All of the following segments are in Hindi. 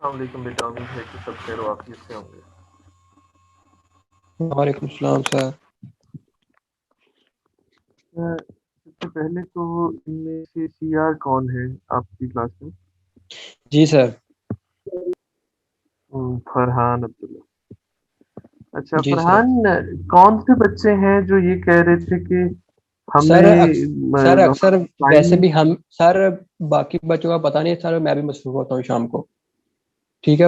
वालेकुम बेटा, उम्मीद है कि सब खैर वाक़ई से होंगे। वालेकुम सलाम सर। सबसे पहले तो इनमें से सीआर कौन है आपकी क्लास में? जी सर। फरहान अब्दुल्ला। अच्छा जी सर। फरहान, कौन से बच्चे हैं जो ये कह रहे थे कि सर हमें सर अक्सर हमारा वैसे टाइम। भी हम सर बाकी बच्चों का पता नहीं सर, मैं भी मसरूफ होता हूँ शाम को। ठीक है,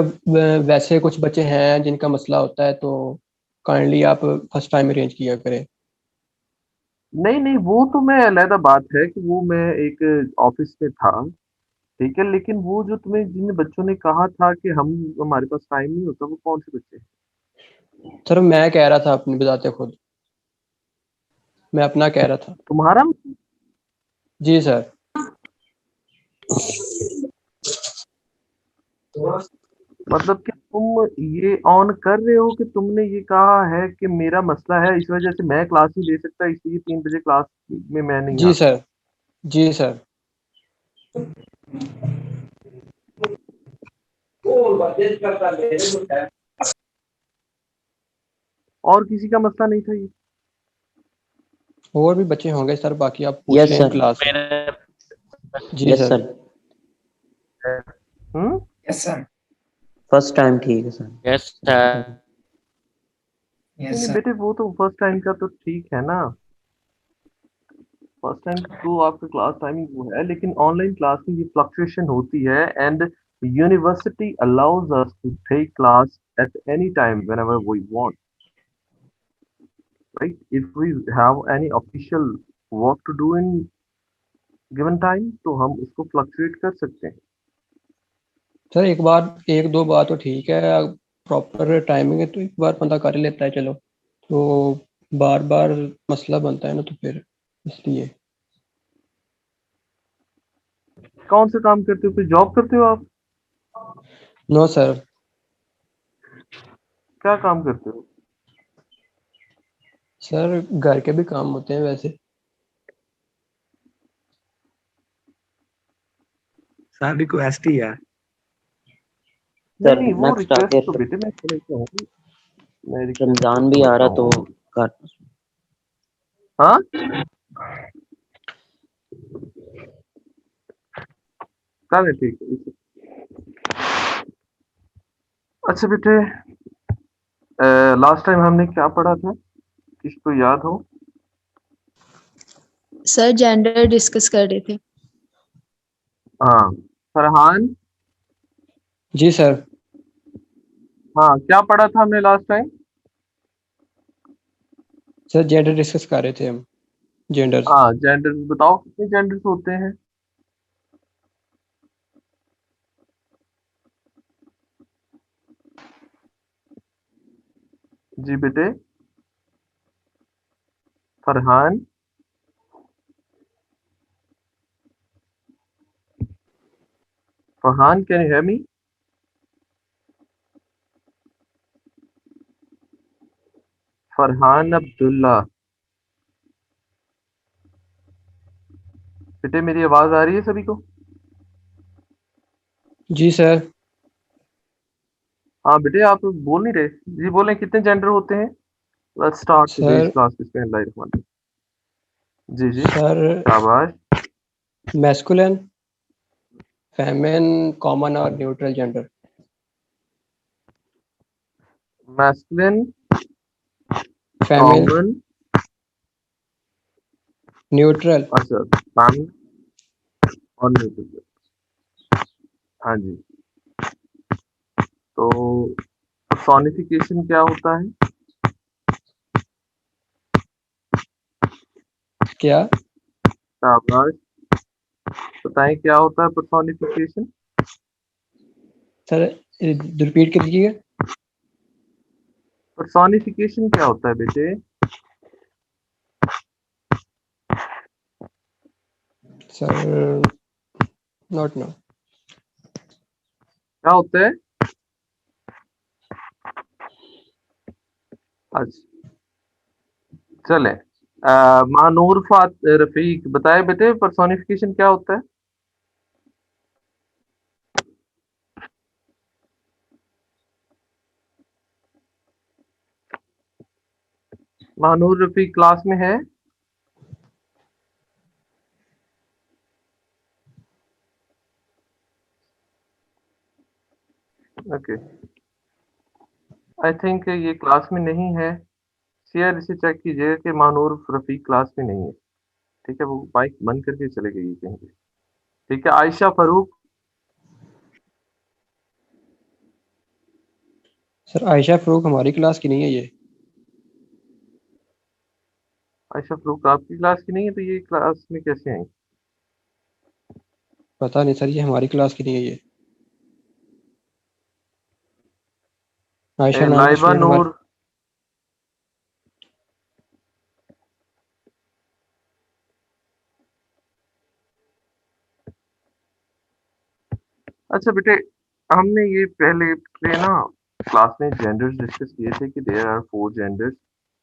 वैसे कुछ बच्चे हैं जिनका मसला होता है, तो काइंडली आप फर्स्ट टाइम अरेंज किया करें। नहीं, नहीं, वो तो मैं अलहदा बात है कि वो मैं एक ऑफ़िस में था, ठीक है? लेकिन वो जो तुम्हें जिन बच्चों ने कहा था कि हम हमारे पास टाइम नहीं होता, वो कौन से बच्चे हैं? सर मैं कह रहा था अपनी बताते खुद, मैं अपना कह रहा था। तुम्हारा जी सर। मतलब कि तुम ये ऑन कर रहे हो कि तुमने ये कहा है कि मेरा मसला है, इस वजह से मैं क्लास नहीं ले सकता, इसलिए 3 बजे क्लास में मैं नहीं आ जी सकता। सर। जी सर। और किसी का मसला नहीं था ये? और भी बच्चे होंगे सर, बाकी आप पूछ यस लें सर। क्लास में। जी yes sir. Sir. Hmm. Yes sir. First time ठीक है सर। Yes sir. नहीं, यस नहीं सर। बेटे, वो तो फर्स्ट टाइम का तो ठीक है ना। फर्स्ट टाइम तो आपका क्लास टाइमिंग वो है, लेकिन ऑनलाइन क्लास में ये फ्लक्चुएशन होती है। And university allows us to take class at any time whenever we want, right? If we have any official work to do in given time, तो हम उसको फ्लक्चुएट कर सकते हैं। सर एक बार एक दो बार तो ठीक है, प्रॉपर टाइमिंग है तो एक बार बंदा कर ही लेता है, चलो। तो बार बार मसला बनता है ना, तो फिर इसलिए। कौन सा काम करते हो? कोई जॉब करते हो आप? No sir. क्या काम करते हो? सर घर के भी काम होते हैं वैसे। सर रिक्वेस्ट ही है। नहीं, सर नहीं, वो नेक्स्ट रिक्वेस्ट आके तो बेटे मैं समझता हूँ। मैं रिक्वेस्ट तो रमजान भी आ समझता रहा तो हूँ। कर। हाँ? कल है, ठीक है। अच्छा बेटे, लास्ट टाइम हमने क्या पढ़ा था? किसको याद हो? सर जेंडर डिस्कस कर रहे थे। हाँ। फरहान। जी सर। हाँ, क्या पढ़ा था हमने last time? Sir gender discuss कर रहे थे हम, जेंडर। हाँ, जेंडर बताओ कितने जेंडर्स होते हैं? जी बेटे। Farhan. Farhan, can you hear me? Farhan Abdullah. बेटे मेरी आवाज आ रही है सभी को? जी सर। हाँ बेटे, आप बोल नहीं रहे जी। बोलें कितने जेंडर होते हैं? Let's start today's sir class. बिस्मिल्लाहिर्रहमानिर्रहीम। जी जी, सर शाबाश। मैस्कुलिन, फेमिन, कॉमन और neutral gender. Masculine, feminine, common. Neutral. अच्छा, फैमिली और न्यूट्रल। हाँ जी। तो पर्सोनिफिकेशन क्या होता है? क्या? शाबाश। बताएं क्या होता है पर्सोनिफिकेशन? सर रिपीट कर दीजिएगा। पर्सोनिफिकेशन क्या होता है बेटे? Sir not know. क्या होता है? अच्छा, चले। महानूर रफीक, बताए बेटे पर्सोनिफिकेशन क्या होता है? महानूर रफीक क्लास में है? ओके, आई थिंक ये क्लास में नहीं है। शेयर इसे चेक कीजिएगा कि महानूर रफीक क्लास में नहीं है। ठीक है, वो माइक बंद करके चले गई कहीं पे। ठीक है, आयशा फारूक। सर आयशा फरूक हमारी क्लास की नहीं है ये। आयशा फारूक आपकी क्लास की नहीं है, तो ये क्लास में कैसे आई? पता नहीं सर, ये हमारी क्लास की नहीं है ये। आयशा नाम का लाइबा स्टूडेंट हमारे। नूर। अच्छा बेटे, हमने ये पहले के ना क्लास में जेंडर्स डिस्कस किए थे कि देयर आर 4 जेंडर्स,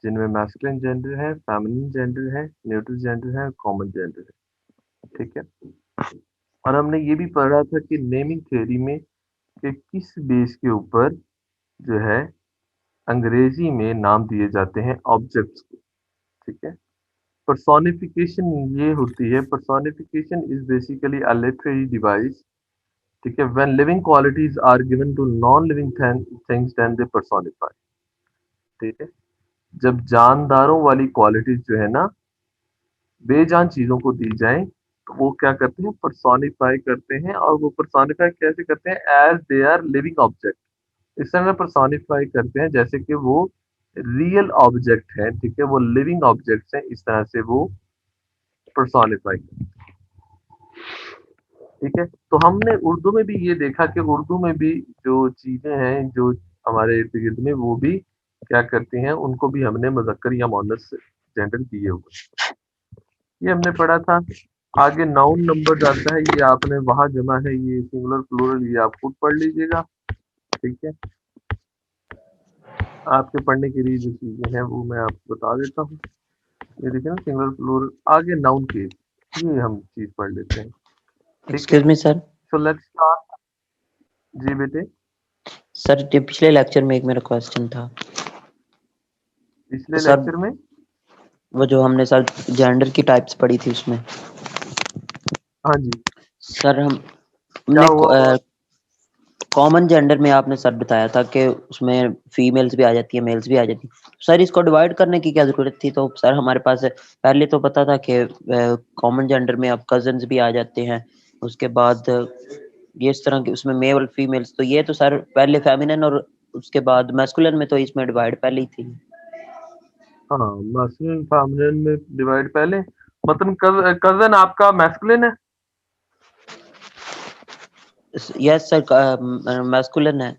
जिनमें मैस्कुलिन जेंडर है, फेमिनिन जेंडर है, न्यूट्रल जेंडर है और कॉमन जेंडर है। ठीक है, और हमने ये भी पढ़ा था कि नेमिंग थ्योरी में कि किस बेस के ऊपर जो है अंग्रेजी में नाम दिए जाते हैं ऑब्जेक्ट्स को। ठीक है, पर्सोनिफिकेशन ये होती है, personification is basically a literary device. ठीक है, when living qualities are given to non living things then they personify. ठीक है, जब जानदारों वाली क्वालिटीज जो है ना बेजान चीजों को दी जाए तो वो क्या करते हैं, पर्सोनिफाई करते हैं। और वो पर्सोनिफाई कैसे करते हैं? As they are living object. इस समय पर्सोनिफाई करते हैं जैसे कि वो रियल ऑब्जेक्ट है। ठीक है, वो लिविंग ऑब्जेक्ट्स हैं, इस तरह से वो पर्सोनिफाई। ठीक है, तो हमने उर्दू में भी ये देखा कि उर्दू में भी जो चीजें हैं जो हमारे इर्द गिर्द में, वो भी क्या करती हैं, उनको भी हमने मुजक्कर या मुअन्नस जेंडर दिए हुए। ये हमने पढ़ा था। आगे नाउन नंबर आता है, ये आपने वहां जमा है, ये सिंगुलर प्लूरल ये आप खुद पढ़ लीजिएगा। ठीक है, आपके पढ़ने के लिए जो चीजें हैं वो मैं आपको बता देता हूँ। ये देखिए ना, सिंगुलर प्लूरल, आगे नाउन केस, ये हम चीज पढ़ लेते हैं। ठीक है, excuse me sir. So let's start. जी बेटे। सर ये पिछले लेक्चर में एक मेरा क्वेश्चन था। पिछले सर लेक्चर में वो जो हमने सर जेंडर की टाइप्स पढ़ी थी उसमें हाँ जी, सर क्या हमने हुआ? कॉमन जेंडर में आपने सर बताया था कि उसमें फीमेल्स भी आ जाती है, मेल्स भी आ जाती है। सर इसको डिवाइड करने की क्या जरूरत थी? तो सर हमारे पास पहले तो पता था कि कॉमन जेंडर में अब कजन्स भी आ जाते हैं। उसके बाद ये इस तरह के उसमें मेल और फीमेल्स, तो ये तो सर पहले फेमिनिन और उसके बाद मैस्कुलिन में तो इसमें डिवाइड पहले ही थी। हाँ, मैस्कुलिन फेमिनिन में डिवाइड पहले, मतलब कजन आपका मैस्कुलिन है? यस सर, मैस्कुलिन है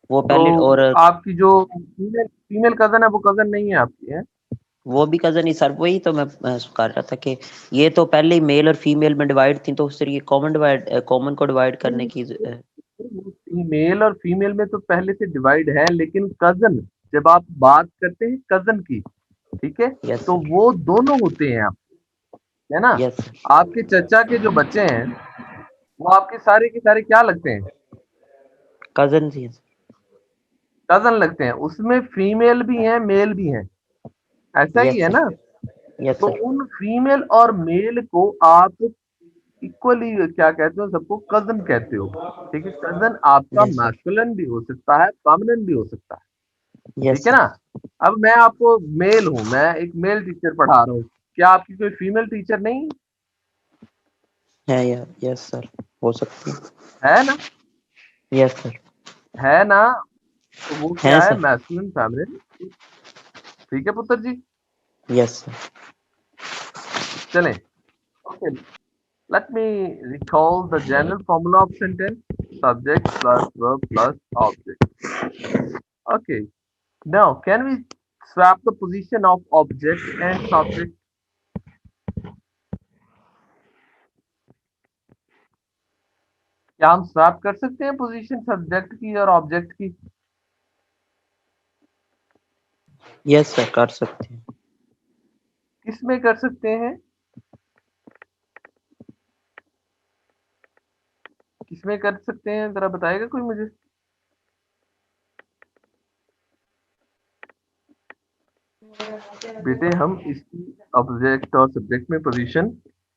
वो तो पहले, और आपकी जो फीमेल फीमेल कजन है वो कजन नहीं है आपकी है? वो भी कजन ही सर। वही तो मैं कर रहा था कि ये तो पहले ही मेल और फीमेल में डिवाइड थी, तो फिर ये कॉमन को डिवाइड करने की फीमेल और फीमेल में तो पहले से डिवाइड है, लेकिन कजन, जब आप बात करते हैं कजन की, ठीक है, यस तो सर। वो दोनों होते हैं आप, है ना? Yes sir. आपके चचा के जो बच्चे हैं वो आपके सारे के सारे क्या लगते हैं? कजन ही है। कजन लगते हैं। उसमें फीमेल भी हैं, मेल भी हैं, ऐसा ही यस है सर। ना? यस तो सर। उन फीमेल और मेल को आप इक्वली क्या कहते हो, सबको कजन कहते हो। ठीक है, कजन आपका यस सर। मैस्कुलिन भी हो सकता है, फेमिनिन भी हो सकता है। यस ठीक है सर। ना? अब मैं आपको मेल हूं, मैं एक मेल टीचर पढ़ा रहा हूँ, क्या आपकी कोई फीमेल टीचर नहीं है यार, यस सर, हो सकती है ना? है। Yes sir. है ना? तो वो है क्या है, सर। Masculine feminine. ठीक है पुत्र जी, यस सर। चलें। Okay, let me recall the general formula of sentence: subject plus verb plus object. Okay, now can we swap the position of object and subject? क्या हम स्वैप कर सकते हैं पोजीशन सब्जेक्ट की और ऑब्जेक्ट की? यस सर, कर सकते हैं। किस में कर सकते हैं? किस में कर सकते हैं, जरा बताएगा कोई मुझे? बेटे हम इसकी ऑब्जेक्ट और सब्जेक्ट में पोजीशन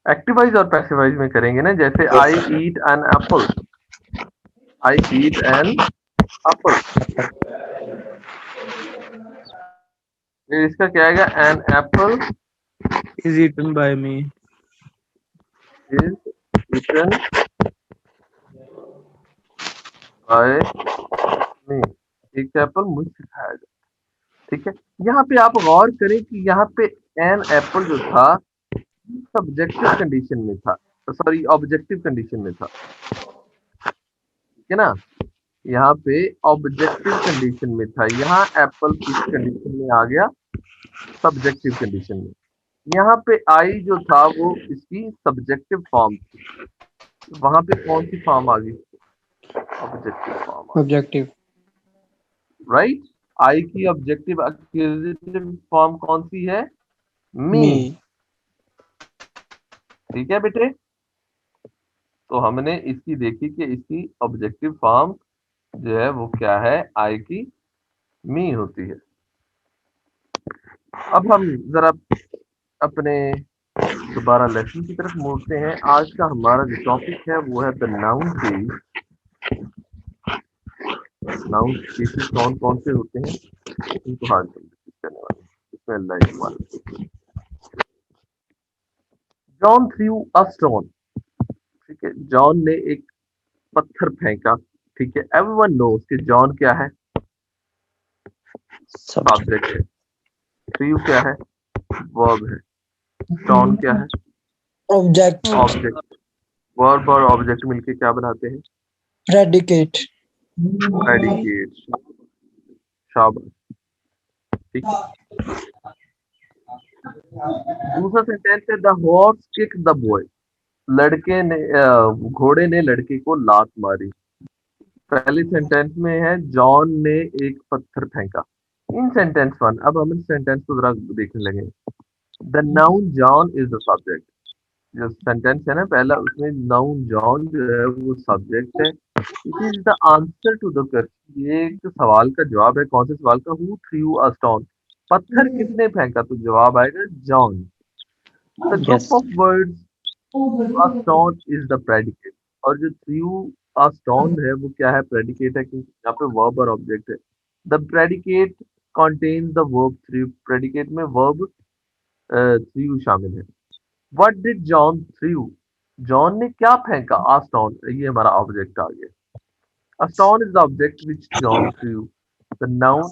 एक्टिवाइज और पैसिवाइज में करेंगे ना, जैसे I eat an apple, I eat an apple, इसका क्या आएगा, an apple is eaten by me. Is eaten by me, एक एप्पल मुझसे खाया जाए। ठीक है, यहाँ पे आप गौर करें कि यहाँ पे एन एप्पल जो था सब्जेक्टिव कंडीशन में था, सॉरी ऑब्जेक्टिव कंडीशन में था, ठीक है ना, यहाँ पे ऑब्जेक्टिव कंडीशन में था, यहाँ एप्पल किस कंडीशन में आ गया, सब्जेक्टिव कंडीशन में। यहाँ पे आई जो था वो इसकी सब्जेक्टिव फॉर्म थी, वहां पे कौन सी फॉर्म आ गई, ऑब्जेक्टिव फॉर्म, ऑब्जेक्टिव, राइट। आई की ऑब्जेक्टिव एक्यूजेटिव फॉर्म कौन सी है, मी। मी। ठीक है बेटे, तो हमने इसकी देखी कि इसकी ऑब्जेक्टिव फॉर्म जो है वो क्या है, आई की मी होती है। अब हम जरा अपने दोबारा लेसन की तरफ मुड़ते हैं। आज का हमारा जो टॉपिक है वो है the noun case. Noun cases कौन कौन से होते हैं, इनको आज हम डिस्कस करने वाले हैं। इसमें लाइक वाले जॉन थ्रू अ स्टोन, ठीक है, जॉन ने एक पत्थर फेंका, ठीक है। एवरीवन नोस कि जॉन क्या है, सब्जेक्ट है, थ्रू क्या है, वर्ब है, स्टोन क्या है, ऑब्जेक्ट, ऑब्जेक्ट। वर्ब और ऑब्जेक्ट मिलके क्या बनाते हैं, प्रेडिकेट, प्रेडिकेट। शाबाश, ठीक है। दूसरा सेंटेंस है the horse kick the boy, लड़के ने घोड़े ने लड़के को लात मारी। पहले सेंटेंस में है जॉन ने एक पत्थर फेंका। इन सेंटेंस वन, अब हम इस सेंटेंस को जरा देखने लगे। The noun John is the subject, जो सेंटेंस है ना पहला, उसमें नाउन जॉन जो है वो सब्जेक्ट है। It is the answer to the question, ये एक सवाल का जवाब है। कौन से सवाल का, हु थ्रू अ स्टोन, पत्थर किसने फेंका, तो जवाब आएगा John. The group of words a stone is the predicate, और जो थ्रू a stone है वो क्या है, प्रेडिकेट है, क्योंकि यहाँ पे वर्ब और ऑब्जेक्ट है। The predicate contains the verb through, predicate में वर्ब थ्रू शामिल है। What did John threw, John ने क्या फेंका, a stone, ये हमारा ऑब्जेक्ट आ गया। A stone is the object which John threw, the noun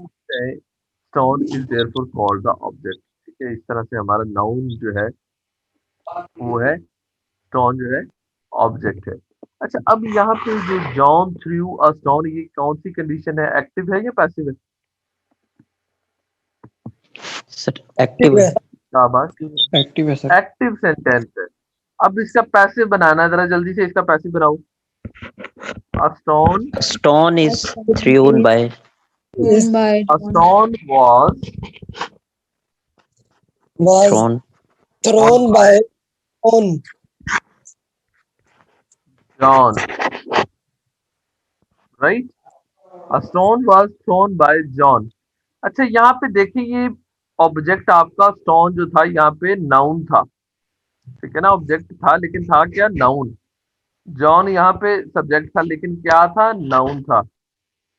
stone is therefore called the object। ठीक है, इस तरह से हमारा नाउन जो है वो है स्टोन, जो है ऑब्जेक्ट है। अच्छा, अब यहाँ पे जो जॉन थ्रू अ स्टोन, ये कौन सी कंडीशन है, एक्टिव है या पैसिव है, एक्टिव है। शाबाश, एक्टिव है सर। एक्टिव सेंटेंस है। अब इसका पैसिव बनाना है, जरा जल्दी से इसका पैसिव बनाओ। A stone, stone is thrown by, by a stone was thrown thrown by on, John, right. A stone was thrown by John. अच्छा, यहाँ पे देखिए, ये ऑब्जेक्ट आपका स्टोन जो था यहाँ पे नाउन था, ठीक है ना, ऑब्जेक्ट था लेकिन था क्या, नाउन। जॉन यहाँ पे सब्जेक्ट था लेकिन क्या था, नाउन था।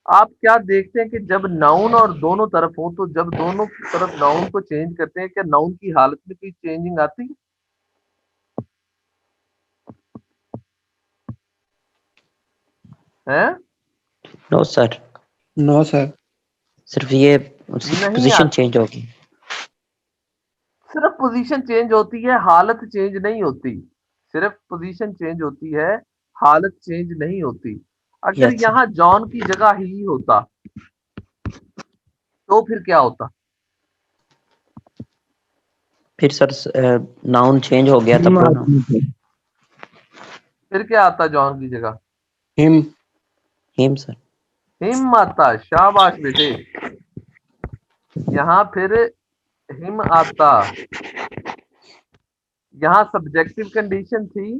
आप क्या देखते हैं कि जब नाउन और दोनों तरफ हो, तो जब दोनों तरफ नाउन को चेंज करते हैं, क्या नाउन की हालत में कोई चेंजिंग आती है, नो सर, नो सर। सिर्फ ये नहीं पोजीशन आती। चेंज होगी। सिर्फ पोजीशन चेंज होती है, हालत चेंज नहीं होती। सिर्फ पोजीशन चेंज होती है, हालत चेंज नहीं होती। अगर यस सर, यहाँ जॉन की जगह ही होता तो फिर क्या होता, फिर सर नाउन चेंज हो गया था प्रोनाउन। फिर क्या आता जॉन की जगह, हिम। हिम सर, हिम आता। शाबाश बेटे, यहाँ फिर हिम आता। यहाँ सब्जेक्टिव कंडीशन थी,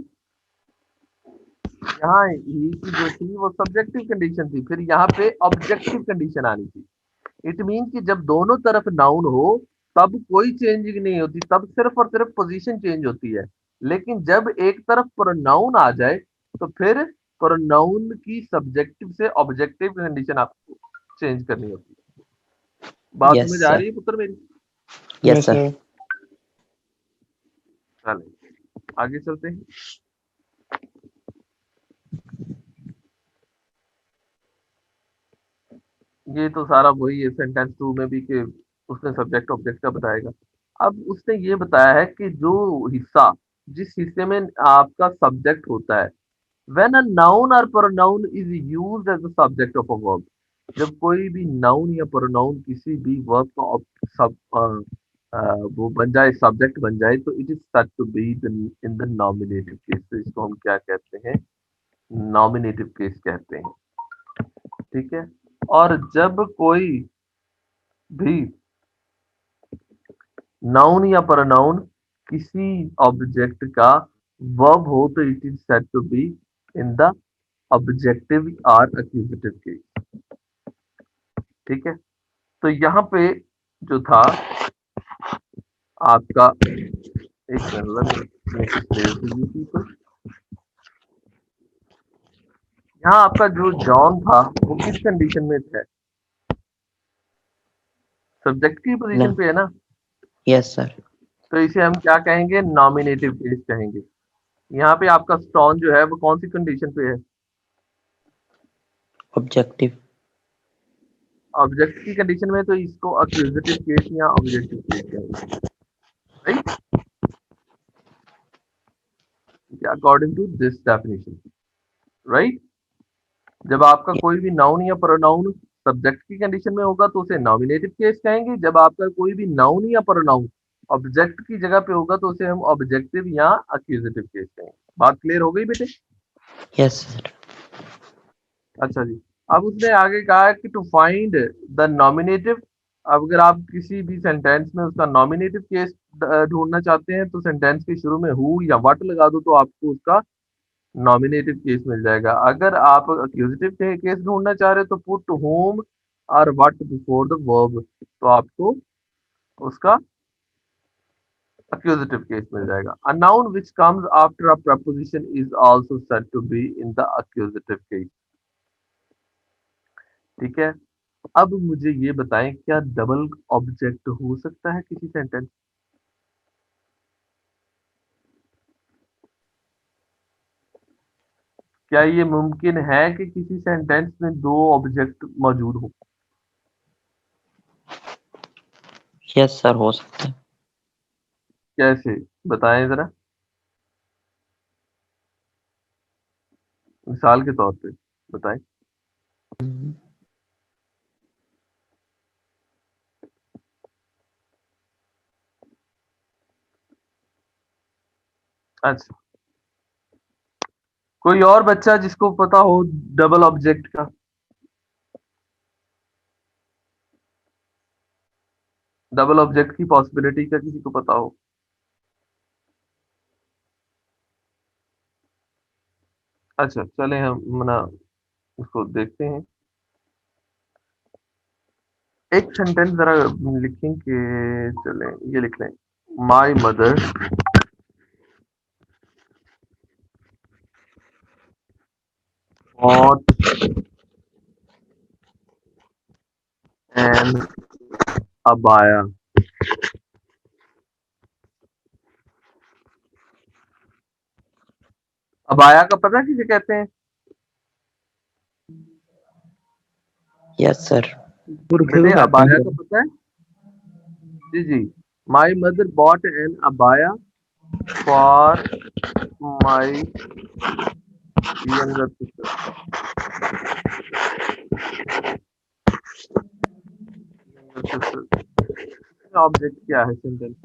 यहाँ ही की जो थी वो सब्जेक्टिव कंडीशन थी, फिर यहाँ पे ऑब्जेक्टिव कंडीशन आनी थी। इट मीन कि जब दोनों तरफ नाउन हो तब कोई चेंजिंग नहीं होती, तब सिर्फ और सिर्फ पोजीशन चेंज होती है। लेकिन जब एक तरफ प्रोनाउन आ जाए तो फिर प्रोनाउन की सब्जेक्टिव से ऑब्जेक्टिव कंडीशन आपको चेंज करनी होती है। बात यस समझ आ सर, रही है पुत्र मेरी? Yes sir. चले आगे चलते हैं। ये तो सारा वही है सेंटेंस टू में भी कि उसने सब्जेक्ट ऑब्जेक्ट का बताएगा। अब उसने ये बताया है कि जो हिस्सा, जिस हिस्से में आपका सब्जेक्ट होता है, व्हेन अ नाउन और pronoun is used as the subject of a verb, जब कोई भी नाउन या प्रोनाउन किसी भी वर्ब का वो बन जाए, सब्जेक्ट बन जाए, तो it is such to be in the nominative case. तो इसको हम क्या कहते हैं? नॉमिनेटिव केस कहते हैं। ठीक है। और जब कोई भी नाउन या प्रोनाउन किसी ऑब्जेक्ट का वर्ब हो तो it is said to be in the objective और एक्यूजेटिव केस। ठीक है। तो यहाँ पे जो था आपका, एक यहाँ आपका जो जॉन था वो किस कंडीशन में था? सब्जेक्ट की पोजीशन पे है ना? Yes sir. तो इसे हम क्या कहेंगे? नॉमिनेटिव केस कहेंगे। यहाँ पे आपका स्टोन जो है वो कौन सी कंडीशन पे है? ऑब्जेक्टिव। ऑब्जेक्ट की कंडीशन में, तो इसको अक्यूजेटिव केस या ऑब्जेक्टिव केस कहेंगे, right? According to this definition, right? जब आपका कोई भी नाउन या प्रोनाउन सब्जेक्ट की कंडीशन में होगा तो उसे नॉमिनेटिव केस कहेंगे। जब आपका कोई भी नाउन या प्रोनाउन ऑब्जेक्ट की जगह पे होगा तो उसे हम ऑब्जेक्टिव या अक्यूजेटिव केस कहेंगे। बात क्लियर हो गई बेटे? Yes sir. अच्छा जी। अब उसने आगे कहा है कि टू फाइंड द नॉमिनेटिव। अब अगर आप किसी भी सेंटेंस में उसका नॉमिनेटिव केस ढूंढना चाहते हैं तो सेंटेंस के शुरू में हु या व्हाट लगा दो तो आपको उसका नॉमिनेटिव केस मिल जाएगा। अगर आप अक्यूजेटिव केस ढूंढना चाह रहे हो तो पुट होम और व्हाट बिफोर द वर्ब, तो आपको उसका accusative केस मिल जाएगा। A noun which comes after a preposition is also said to be in the accusative case। ठीक है। अब मुझे ये बताएं, क्या डबल ऑब्जेक्ट हो सकता है किसी सेंटेंस? क्या ये मुमकिन है कि किसी सेंटेंस में दो ऑब्जेक्ट मौजूद हो? यस सर, हो सकता है। कैसे? बताएं जरा, मिसाल के तौर पे बताएं। अच्छा, कोई और बच्चा जिसको पता हो डबल ऑब्जेक्ट का? डबल ऑब्जेक्ट की पॉसिबिलिटी का किसी को पता हो? अच्छा, चले हम मना उसको देखते हैं। एक सेंटेंस जरा लिखेंगे, चलें ये लिख लें, my mother bought an abaya। Abaya का पता है किसे कहते हैं? Yes sir. बुरखे को बेटे कहते अबाया हैं का सर। पता है? जी जी। My mother bought an abaya for my younger sister. Object क्या है सेंटेंस?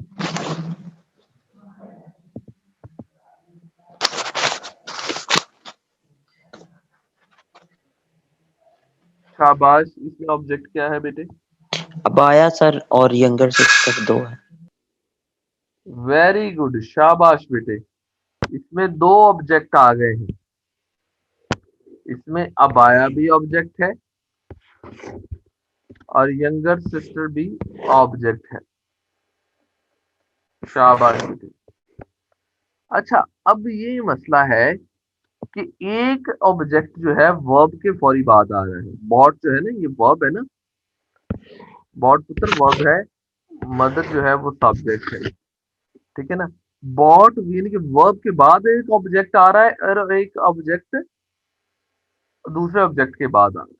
शाबाश, इसमें ऑब्जेक्ट क्या है बेटे? अबाया सर, और यंगर सिस्टर दो है। वेरी गुड, शाबाश बेटे। इसमें दो ऑब्जेक्ट आ गए हैं। इसमें अबाया भी ऑब्जेक्ट है और यंगर सिस्टर भी ऑब्जेक्ट है। शाबाश बेटे। अच्छा, अब ये मसला है कि एक ऑब्जेक्ट जो है वर्ब के फौरी बाद आ रहा है। बॉट जो है ना, ये वर्ब है ना, बॉट पुत्र वर्ब है, मदर जो है वो सब्जेक्ट है, ठीक है ना। बॉट यानी कि वर्ब के बाद एक ऑब्जेक्ट आ रहा है और एक ऑब्जेक्ट दूसरे ऑब्जेक्ट के बाद आ रहा है,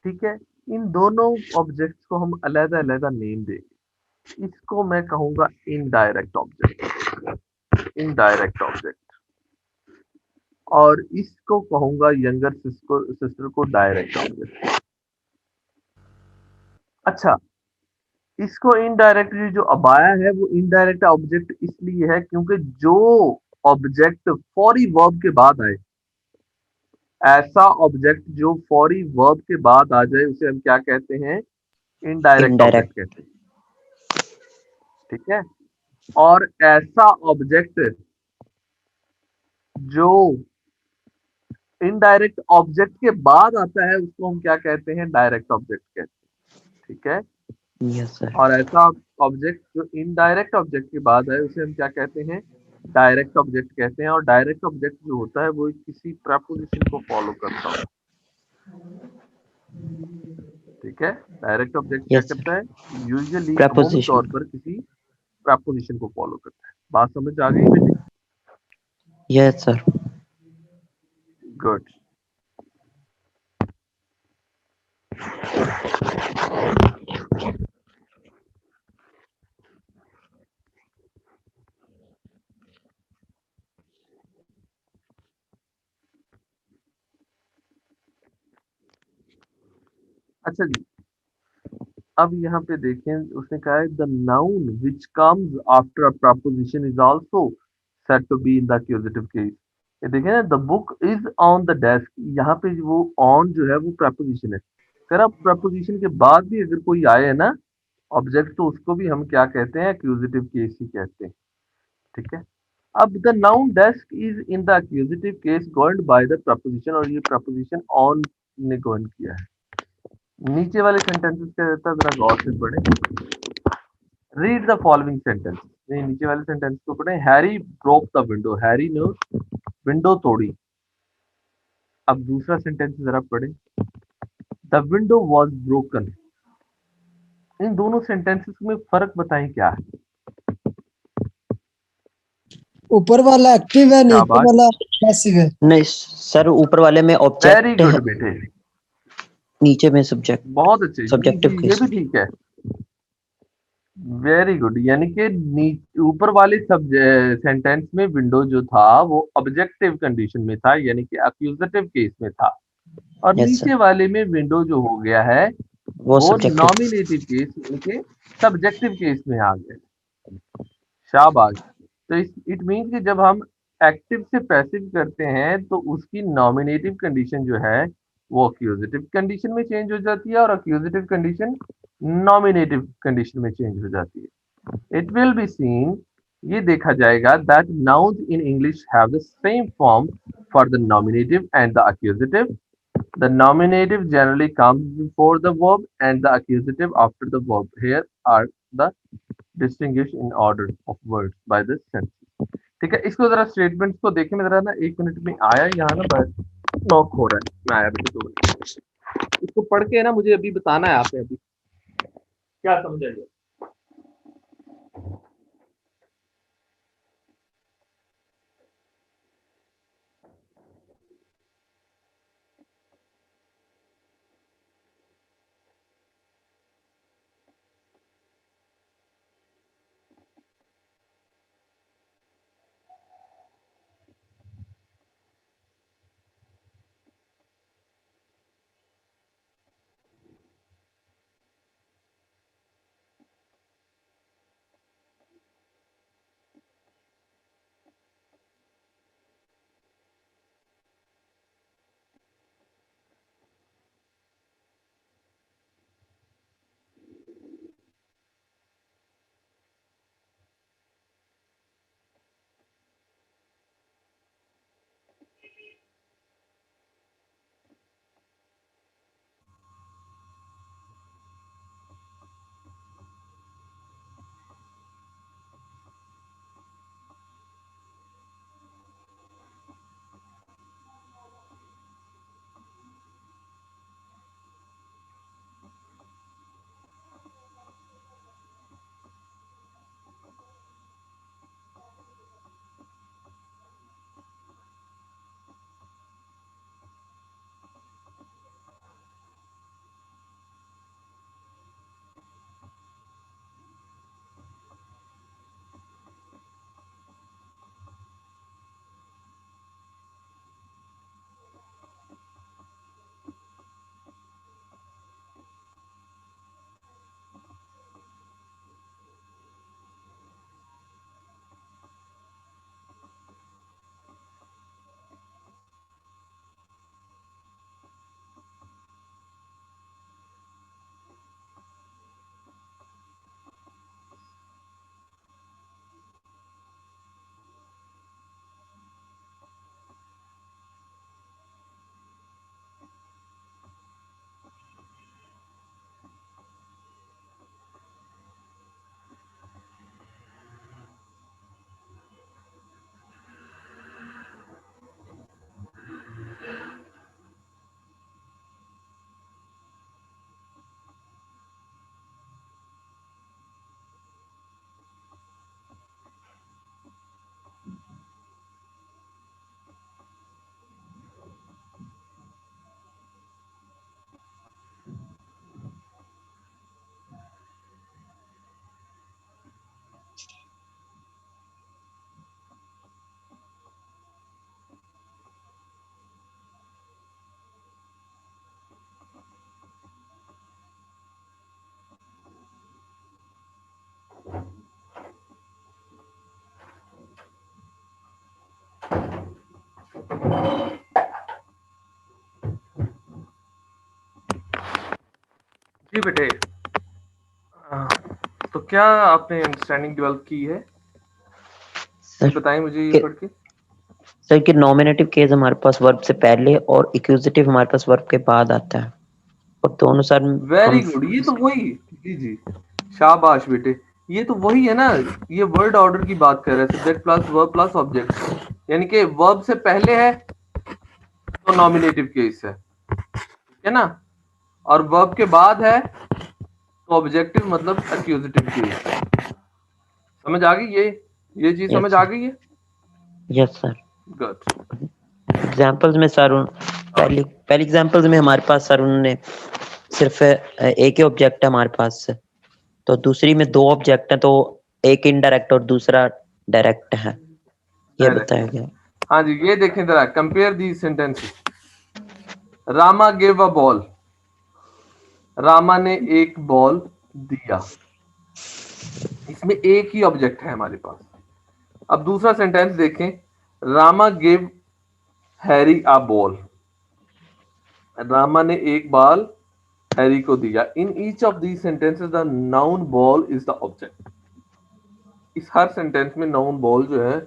ठीक है। इन दोनों ऑब्जेक्ट्स को हम अलग अलग नेम देंगे। इसको मैं कहूंगा इनडायरेक्ट ऑब्जेक्ट, इनडायरेक्ट ऑब्जेक्ट, और इसको कहूंगा यंगर सिस्टर को डायरेक्ट ऑब्जेक्ट। अच्छा, इसको इनडायरेक्टली जो अबाया है वो इनडायरेक्ट ऑब्जेक्ट इसलिए है क्योंकि जो ऑब्जेक्ट फौरी वर्ब के बाद आए, ऐसा ऑब्जेक्ट जो फौरी वर्ब के बाद आ जाए उसे हम क्या कहते हैं? Indirect object indirect. कहते हैं, ठीक है। और ऐसा ऑब्जेक्ट जो इनडायरेक्ट ऑब्जेक्ट के बाद आता है उसको हम क्या कहते हैं? डायरेक्ट ऑब्जेक्ट कहते हैं, ठीक है। Yes sir. और ऐसा ऑब्जेक्ट जो इनडायरेक्ट ऑब्जेक्ट के बाद है उसे हम क्या कहते हैं? डायरेक्ट ऑब्जेक्ट कहते हैं। और डायरेक्ट ऑब्जेक्ट जो होता है वो किसी प्रपोजिशन को फॉलो करता है, ठीक है। डायरेक्ट ऑब्जेक्ट क्या यस सर। करता है? यूजुअली अमूमन प्रपोजिशन। तौर पर किसी प्रपोजिशन को फॉलो करता है। बात समझ आ गई बेटे? Yes sir. गुड। अच्छा जी, अब यहाँ पे देखें, उसने कहा है the noun which comes after a preposition is also said to be in the accusative case. ये देखें ना, the book is on the desk, यहाँ पे वो ऑन जो है वो प्रपोजिशन है। अगर आप प्रपोजिशन के बाद भी अगर कोई आए है ना ऑब्जेक्ट, तो उसको भी हम क्या कहते हैं? एक्यूजेटिव केस ही कहते हैं, ठीक है। अब the noun desk is in the accusative case governed by the preposition, और ये प्रपोजिशन ऑन ने गवर्न किया है। नीचे वाले सेंटेंसेस क्या रहता है, जरा गौर से पढ़ें। रीड द फॉलोइंग सेंटेंस, नहीं नीचे वाले सेंटेंस को पढ़ें। Harry broke the window, Harry ने विंडो तोड़ी। अब दूसरा सेंटेंस जरा पढ़ें। The window was broken. इन दोनों सेंटेंसेस में फर्क बताएं क्या है? ऊपर वाला एक्टिव है, नीचे शाबाश, वाला पैसिव है। नहीं सर, ऊपर वाले में वेरी ऑब्जेक्ट गुड है, बेटे, नीचे में सब्जेक्ट, बहुत अच्छे, सब्जेक्टिव ये केस। भी ठीक है। वेरी गुड, यानी कि ऊपर वाले सब सेंटेंस में विंडो जो था वो ऑब्जेक्टिव कंडीशन में था, यानी कि अक्यूजेटिव केस में था। और यस सर। नीचे वाले में विंडो जो हो गया है वो वो सब्जेक्टिव। नॉमिनेटिव केस यानी कि सब्जेक्टिव केस में आ गया। शाबाश। तो इट मीन्स कि जब हम एक्टिव से पैसिव करते हैं तो उसकी नॉमिनेटिव कंडीशन जो है वो अक्यूजेटिव कंडीशन में चेंज हो जाती है, और अक्यूजेटिव कंडीशन नॉमिनेटिव कंडीशन में चेंज हो जाती है। इट विल बी सीन, ये देखा जाएगा, that nouns in English have the same form for the nominative and the accusative. The nominative generally comes before the verb and the accusative after the verb. Here are the distinguished in order of words by the sense. ठीक है, इसको जरा स्टेटमेंट्स को देखें। मैं जरा ना 1 मिनट में आया, यहाँ ना बस नॉक हो रहा है, मैं आया बेटे 2 मिनट। इसको पढ़ के ना मुझे अभी बताना है आपने अभी क्या समझ आइए। जी बेटे, तो क्या आपने अंडरस्टैंडिंग डेवलप की है? जी सर बताएं मुझे ये कि पढ़ के। सर कि नॉमिनेटिव केस हमारे पास वर्ब से पहले और एक्यूजेटिव हमारे पास वर्ब के बाद आता है, और दोनों सर वेरी हम गुड, ये तो वही, जी जी, शाबाश बेटे, ये तो वही है ना, ये वर्ड ऑर्डर की बात कर रहे हैं, subject plus verb plus object, यानी कि वर्ब से पहले है तो नॉमिनेटिव केस है, ठीक है ना, और वर्ब के बाद है तो ऑब्जेक्टिव मतलब एक्यूजेटिव केस। समझ आ गई ये चीज समझ आ गई है? Yes sir. गुड। एग्जांपल्स में सर पहली पहली एग्जांपल्स में हमारे पास सर उन्होंने सिर्फ एक ही ऑब्जेक्ट है हमारे पास, तो दूसरी में दो ऑब्जेक्ट हैं, तो एक इनडायरेक्ट और दूसरा डायरेक्ट है, ये बताया गया। हाँ जी, ये देखें जरा, कंपेयर दी सेंटेंसेस। रामा गिव अ बॉल, रामा ने एक बॉल दिया, इसमें एक ही ऑब्जेक्ट है हमारे पास। अब दूसरा सेंटेंस देखें, Rama give Harry a ball, Rama ने एक बॉल हैरी को दिया। In each of these sentences the noun ball is the object. इस हर सेंटेंस में नाउन बॉल जो है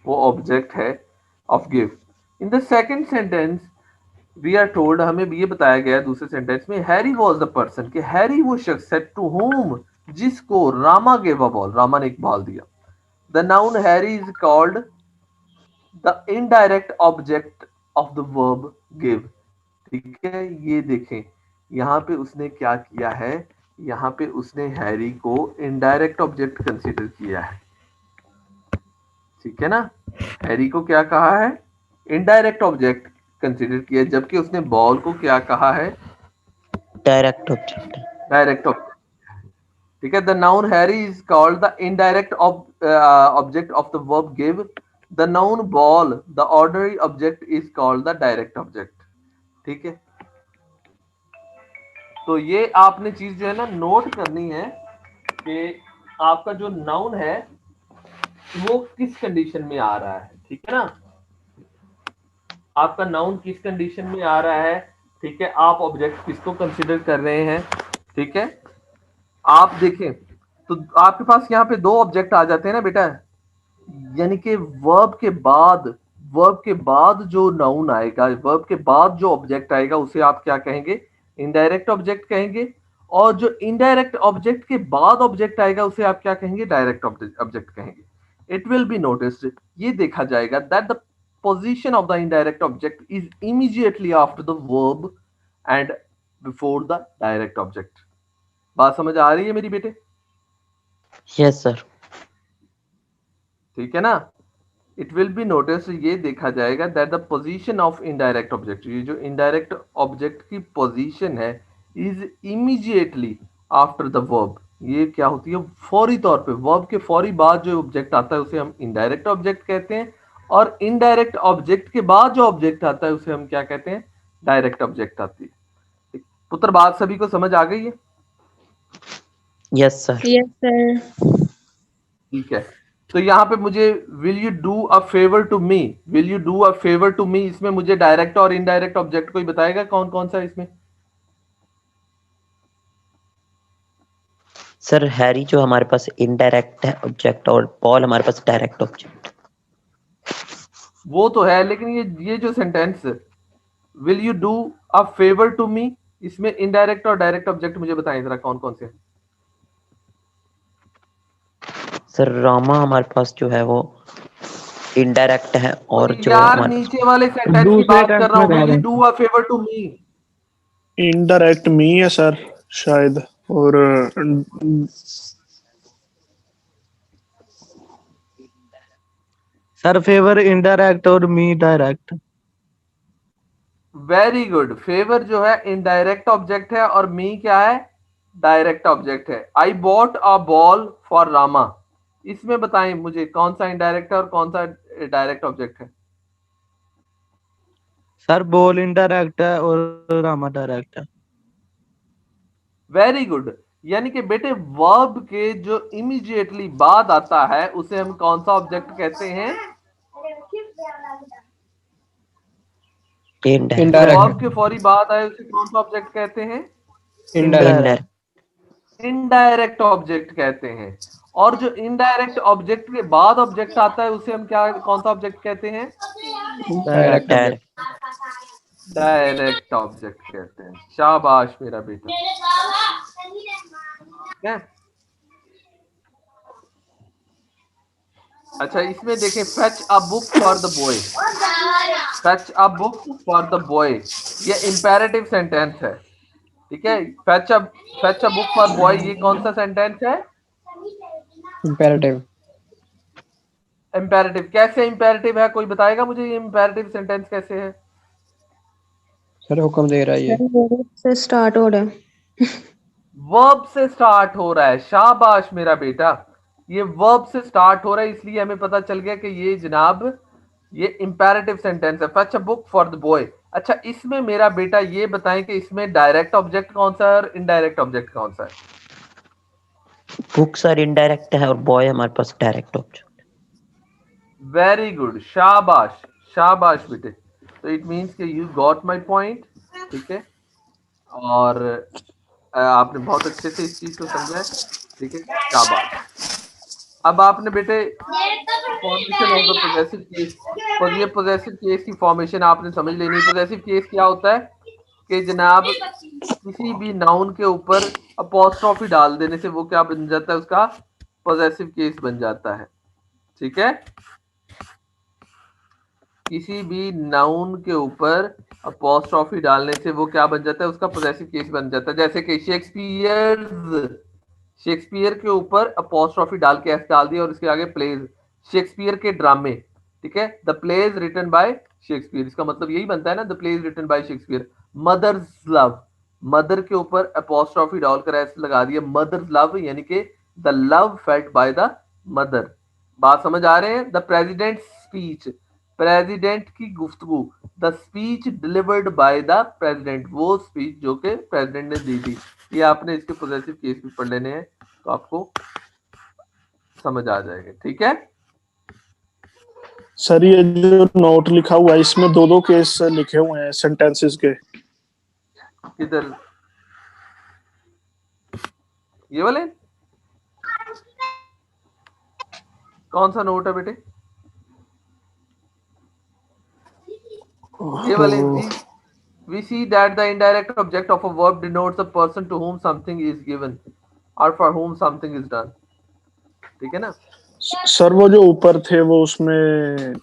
वो ऑब्जेक्ट है of give. In the second sentence we are told, हमें ये बताया गया है दूसरे सेंटेंस में, हैरी वॉज द पर्सन, कि हैरी वो शख्स है टू होम, जिसको रामा गिव अ बॉल, रामा ने एक बॉल दिया। The noun Harry is called the indirect object of the verb give. ठीक है, ये देखें यहाँ पे उसने क्या किया है, यहाँ पे उसने हैरी को इनडायरेक्ट ऑब्जेक्ट कंसीडर किया है, ठीक है ना, हैरी को क्या कहा है, इनडायरेक्ट ऑब्जेक्ट कंसीडर किया, जबकि उसने बॉल को क्या कहा है, डायरेक्ट ऑब्जेक्ट। Direct object. ठीक है, the noun Harry is called the indirect object of the verb give. The noun ball the ordinary object is called the direct object. ठीक है, तो ये आपने चीज जो है ना नोट करनी है कि आपका जो नाउन है वो किस कंडीशन में आ रहा है, ठीक है ना, आपका नाउन किस कंडीशन में आ रहा है, ठीक है, आप ऑब्जेक्ट किसको कंसीडर कर रहे हैं, ठीक है। आप देखें तो आपके पास यहाँ पे दो ऑब्जेक्ट आ जाते हैं ना बेटा, यानी कि वर्ब के बाद जो नाउन आएगा, वर्ब के बाद जो ऑब्जेक्ट आएगा उसे आप क्या कहेंगे, इनडायरेक्ट ऑब्जेक्ट कहेंगे, और जो इनडायरेक्ट ऑब्जेक्ट के बाद ऑब्जेक्ट आएगा उसे आप क्या कहेंगे, डायरेक्ट ऑब्जेक्ट कहेंगे। इट विल बी नोटिस्ड, ये देखा जाएगा, that the position of the indirect object is immediately after the verb and before the direct object. बात समझ आ रही है मेरी बेटे? Yes sir. ठीक है ना, इट विल बी नोटिस, ये देखा जाएगा that the position of indirect object, ये जो इनडायरेक्ट ऑब्जेक्ट की पोजीशन है, is immediately after the verb, ये क्या होती है, फौरी तौर पे वर्ब के फौरी बाद जो ऑब्जेक्ट आता है उसे हम इनडायरेक्ट ऑब्जेक्ट कहते हैं, और इनडायरेक्ट ऑब्जेक्ट के बाद जो ऑब्जेक्ट आता है उसे हम क्या कहते हैं, डायरेक्ट ऑब्जेक्ट आती है। पुत्र बात सभी को समझ आ गई है? Yes sir. Yes, sir. ठीक है, तो यहाँ पे मुझे will you do a favour to me, will you do a favour to me, इसमें मुझे डायरेक्ट और इनडायरेक्ट ऑब्जेक्ट कोई बताएगा कौन कौन सा इसमें? सर हैरी जो हमारे पास इनडायरेक्ट है ऑब्जेक्ट, और पॉल हमारे पास डायरेक्ट ऑब्जेक्ट। वो तो है, लेकिन ये जो sentence will you do a favour to me, इसमें इनडायरेक्ट और डायरेक्ट ऑब्जेक्ट मुझे बताएं जरा कौन कौन से हैं? सर रामा हमारे पास जो है वो इनडायरेक्ट है, और जो यार हमारे पास नीचे वाले सेंटेंस की दूसरे बात कर टेंस रहा में हूँ, कह विल रहे यू हैं do a favour to me. Indirect me है सर शायद, और सर फेवर इनडायरेक्ट और me direct. Very good, favour जो है इनडायरेक्ट ऑब्जेक्ट है और मी क्या है, डायरेक्ट ऑब्जेक्ट है। I bought a ball for Rama, इसमें बताएं मुझे कौन सा इनडायरेक्ट है और कौन सा डायरेक्ट ऑब्जेक्ट है? सर बॉल इनडायरेक्ट है और रामा डायरेक्ट है। वेरी गुड, यानी कि बेटे वर्ब के जो इमीडिएटली बाद आता है उसे हम कौन सा ऑब्जेक्ट कहते हैं? इनडायरेक्ट। वर्ब के फौरी बाद आए उसे कौन सा ऑब्जेक्ट कहते हैं? इनडायरेक्ट। इनडायरेक्ट ऑब्जेक्ट कहते हैं। और जो इनडायरेक्ट ऑब्जेक्ट के बाद ऑब्जेक्ट आता है उसे हम क्या, कौन सा ऑब्जेक्ट कहते हैं? डायरेक्ट। डायरेक्ट ऑब्जेक्ट कहते हैं। शाबाश मेरा बेटा। क्या? अच्छा, इसमें देखें, fetch a book for the boy. Fetch a book for the boy ये इंपेरेटिव सेंटेंस है, ठीक है। Fetch a book for boy ये कौन सा सेंटेंस है? इम्पेरेटिव। इंपेरेटिव। कैसे इंपेरेटिव है, कोई बताएगा मुझे ये इंपेरेटिव सेंटेंस कैसे है? सर हुक्म दे रहा है ये। से स्टार्ट हो रहा है। वर्ब से स्टार्ट हो रहा है। शाबाश मेरा बेटा, ये वर्ब से स्टार्ट हो रहा है, इसलिए हमें पता चल गया कि ये जनाब ये इंपेरेटिव सेंटेंस है। Fetch a book for the boy. अच्छा, इसमें मेरा बेटा ये बताएं कि इसमें डायरेक्ट ऑब्जेक्ट कौन सा है और इनडायरेक्ट ऑब्जेक्ट कौन सा है? बुक सर इनडायरेक्ट है और बॉय हमारे पास डायरेक्ट ऑब्जेक्ट। वेरी गुड, शाबाश शाबाश बेटे। तो इट मींस कि यू गॉट माय पॉइंट, ठीक है। और आपने बहुत अच्छे से इस चीज को समझा है, ठीक है, शाबाश। अब आपने बेटे formation of the possessive case, और ये पॉजेसिव केस की फॉर्मेशन आपने समझ लेनी। पॉजेसिव केस क्या होता है कि जनाब किसी भी नाउन के ऊपर अपॉस्ट्रोफी डाल देने से वो क्या बन जाता है, उसका पॉजेसिव केस बन जाता है, ठीक है। किसी भी नाउन के ऊपर अपॉस्ट्रोफी डालने से वो क्या बन जाता है, उसका पॉजेसिव केस बन जाता है। जैसे कि शेक्सपियर के ऊपर अपॉस्ट्रोफी डाल के एस डाल दिया और इसके आगे प्लेज, शेक्सपियर के ड्रामे, ठीक है। The plays written by Shakespeare, इसका मतलब यही बनता है ना, the plays written by Shakespeare. Mother's love, mother के ऊपर अपॉस्ट्रोफी डालकर एस लगा दिया, मदर्स लव यानी कि the love felt by the mother. बात समझ आ रहे हैं? द प्रेसिडेंट स्पीच, प्रेसिडेंट की गुफ्तगू, the speech delivered by the president, वो स्पीच जो कि प्रेसिडेंट ने दी थी। ये आपने इसके पॉजिटिव केस भी पढ़ लेने हैं तो आपको समझ आ जाएगा, ठीक है। सर ये जो नोट लिखा हुआ है इसमें दो दो केस लिखे हुए हैं सेंटेंसेस के। किधर? ये वाले? कौन सा नोट है बेटे? ये वाले। We see that the indirect object of a verb denotes a person to whom something is given or for whom something is done, ठीक है ना। सर वो जो ऊपर थे वो उसमें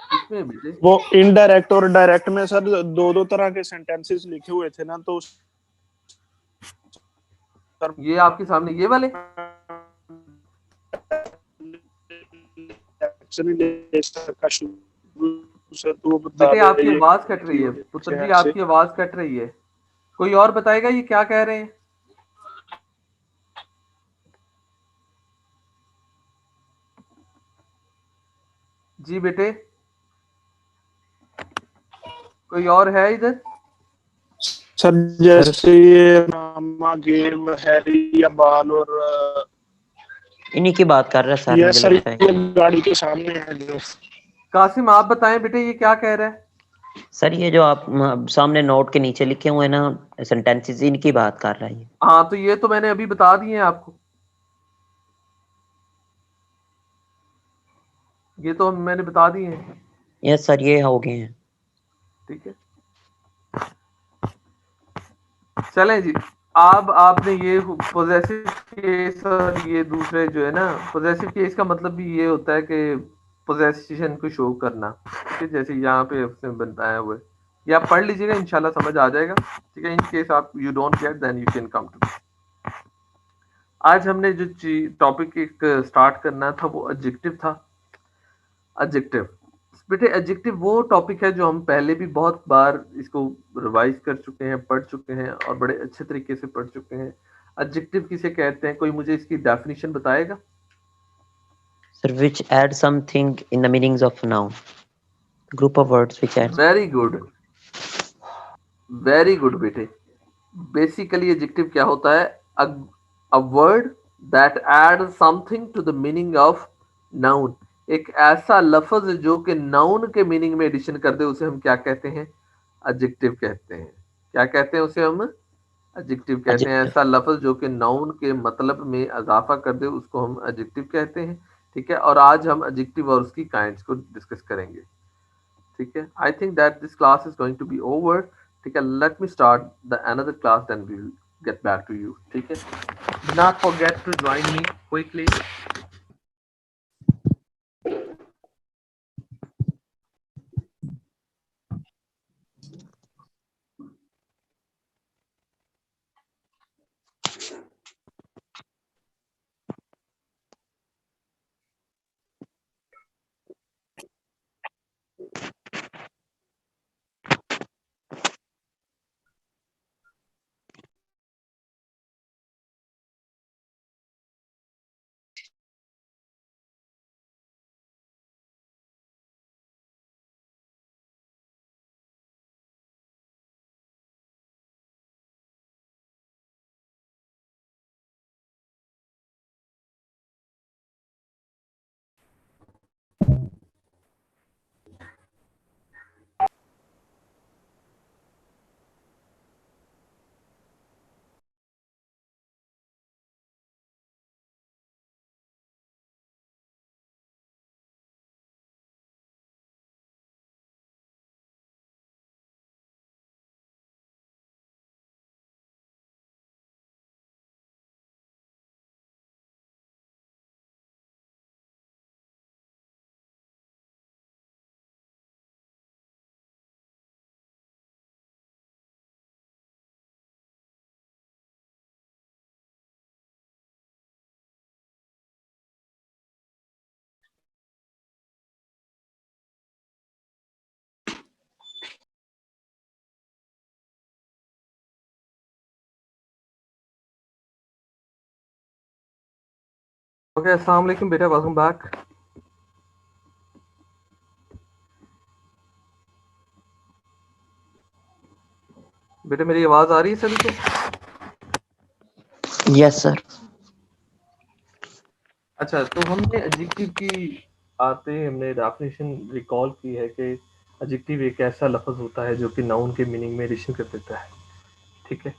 इसमें बेटे वो इनडायरेक्ट और डायरेक्ट में सर दो दो तरह के सेंटेंसेस लिखे हुए थे ना, तो ये आपके सामने ये वाले बेटे आपकी आवाज कट रही है पुत्र जी, आपकी आवाज कट रही है। कोई और बताएगा ये क्या कह रहे हैं? जी बेटे, कोई और है इधर? सर जैसे ये मामा गेम हैरी या बाल और इन्हीं की बात कर रहा है सर, ये मुझे सर लगता है। ये गाड़ी के सामने है जो। कासिम आप बताएं बेटे ये क्या कह रहा है? सर ये जो आप सामने नोट के नीचे लिखे हुए हैं ना सेंटेंसेस, इनकी बात कर रहा है। हाँ तो ये तो मैंने अभी बता दिए हैं आपको, ये तो मैंने बता दिए हैं। यस सर ये हो गए हैं। ठीक है, चलें जी। अब आपने ये पॉजेसिव केस और ये दूसरे जो है ना, पॉजेसिव केस का मतलब भी ये होता है कि पोजेशन को शो करना, ठीक है, जैसे यहाँ पे उसने बताया हुआ है। ये आप पढ़ लीजिएगा, इंशाल्लाह समझ आ जाएगा, ठीक है। इन केस आप you don't get then you can come to. आज हमने जो टॉपिक एक स्टार्ट करना था वो एडजेक्टिव था। एडजेक्टिव बेटे, एडजेक्टिव वो टॉपिक है जो हम पहले भी बहुत बार इसको रिवाइज कर चुके हैं, पढ़ चुके हैं और बड़े अच्छे तरीके से पढ़ चुके हैं। एडजेक्टिव किसे कहते हैं, कोई मुझे इसकी डेफिनेशन बताएगा? Sir, which add something in the meanings of noun. Group of words which add. Very good, very good बेटे, बेसिकली एडजेक्टिव क्या होता है? A word that add something to the meaning of noun. एक ऐसा लफ्ज जो कि नाउन के मीनिंग में एडिशन कर दे, उसे हम क्या कहते हैं? एडजेक्टिव कहते हैं। क्या कहते हैं उसे हम? एडजेक्टिव कहते हैं। एडजेक्टिव। ऐसा लफ्ज जो कि नाउन के मतलब में इजाफा कर दे, उसको हम एडजेक्टिव कहते हैं। ठीक है, और आज हम एडजेक्टिव और उसकी काइंड्स को डिस्कस करेंगे। ठीक है, I think that this class is going to be over. ठीक है, let me start the another class, then we will get back to you. ठीक है, do not forget to join me quickly. Okay, assalamu alaikum beta, welcome back. बेटा मेरी आवाज आ रही है सभी को? Yes sir. अच्छा, तो हमने एडजेक्टिव की आते हमने डेफिनेशन रिकॉल की है कि एडजेक्टिव एक ऐसा लफ्ज होता है जो कि नाउन के मीनिंग में एडिशन कर देता है। ठीक है,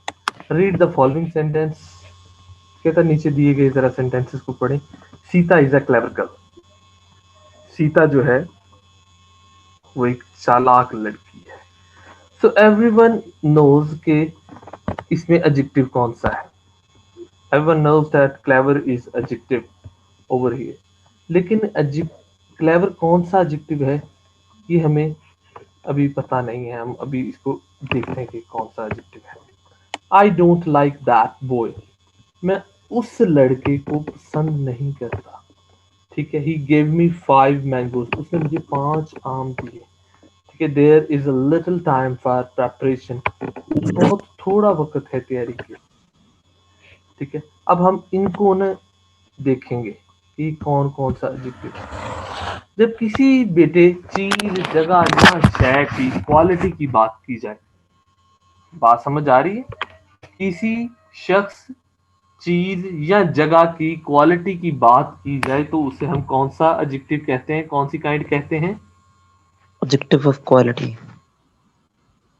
रीड द फॉलोइंग सेंटेंस। कहता नीचे दिए गए जरा सेंटेंसेस को पढ़ें। Sita is a clever girl. Sita जो है वो एक चालाक लड़की है। सो एवरीवन नोज के इसमें एडजेक्टिव कौन सा है? Everyone knows that clever is adjective over here. लेकिन क्लेवर कौन सा एडजेक्टिव है ये हमें अभी पता नहीं है। हम अभी इसको देखते हैं कि कौन सा एडजेक्टिव है। I don't like that boy. मैं उस लड़के को पसंद नहीं करता। ठीक है, ही गेव मी 5 मैंगोज। उसने मुझे 5 आम दिए। ठीक है, there is a little time for preparation. बहुत थोड़ा वक्त है तैयारी के। ठीक है, अब हम इनको न देखेंगे कि कौन कौन सा एडजेक्टिव है। जब किसी बेटे चीज, जगह या शय की क्वालिटी की बात की जाए, बात समझ आ रही है? किसी शख्स, चीज या जगह की क्वालिटी की बात की जाए तो उसे हम कौन सा एडजेक्टिव कहते हैं? कौन सी काइंड कहते हैं? Adjective of quality.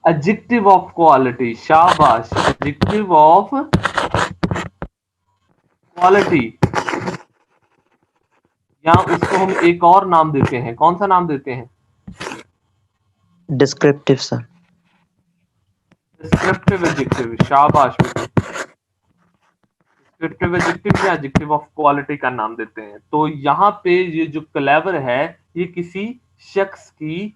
Adjective of quality. शाबाश, एडजेक्टिव ऑफ क्वालिटी। या उसको हम एक और नाम देते हैं। कौन सा नाम देते हैं? Descriptive sir. Descriptive adjective. शाबाश, डिस्क्रिप्टिव एडजेक्टिव या एडजेक्टिव ऑफ क्वालिटी का नाम देते हैं। तो यहाँ पे ये जो क्लेवर है ये किसी शख्स की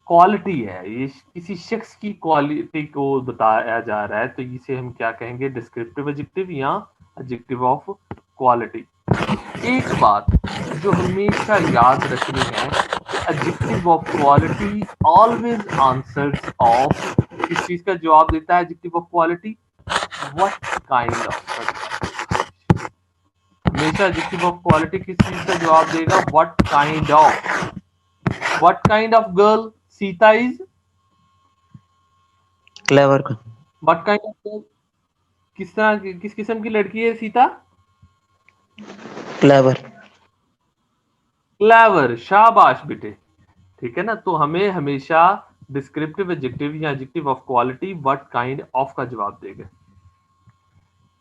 क्वालिटी है, ये किसी शख्स की क्वालिटी को बताया जा रहा है, तो इसे हम क्या कहेंगे? डिस्क्रिप्टिव एडजेक्टिव या एडजेक्टिव ऑफ क्वालिटी। एक बात जो हमेशा याद रखनी है, adjective of quality always answers of. किस चीज का जवाब देता है adjective of quality? What kind of. हमेशा एडजेक्टिव ऑफ क्वालिटी किस चीज का जवाब देगा? What kind of. What kind of girl Sita is? Clever का। व्हाट काइंड ऑफ, किस तरह किस किस्म की लड़की है सीता? क्लेवर। क्लेवर, शाबाश बेटे। ठीक है ना, तो हमें हमेशा डिस्क्रिप्टिव एडजेक्टिव या adjective of quality what kind of का जवाब देगा।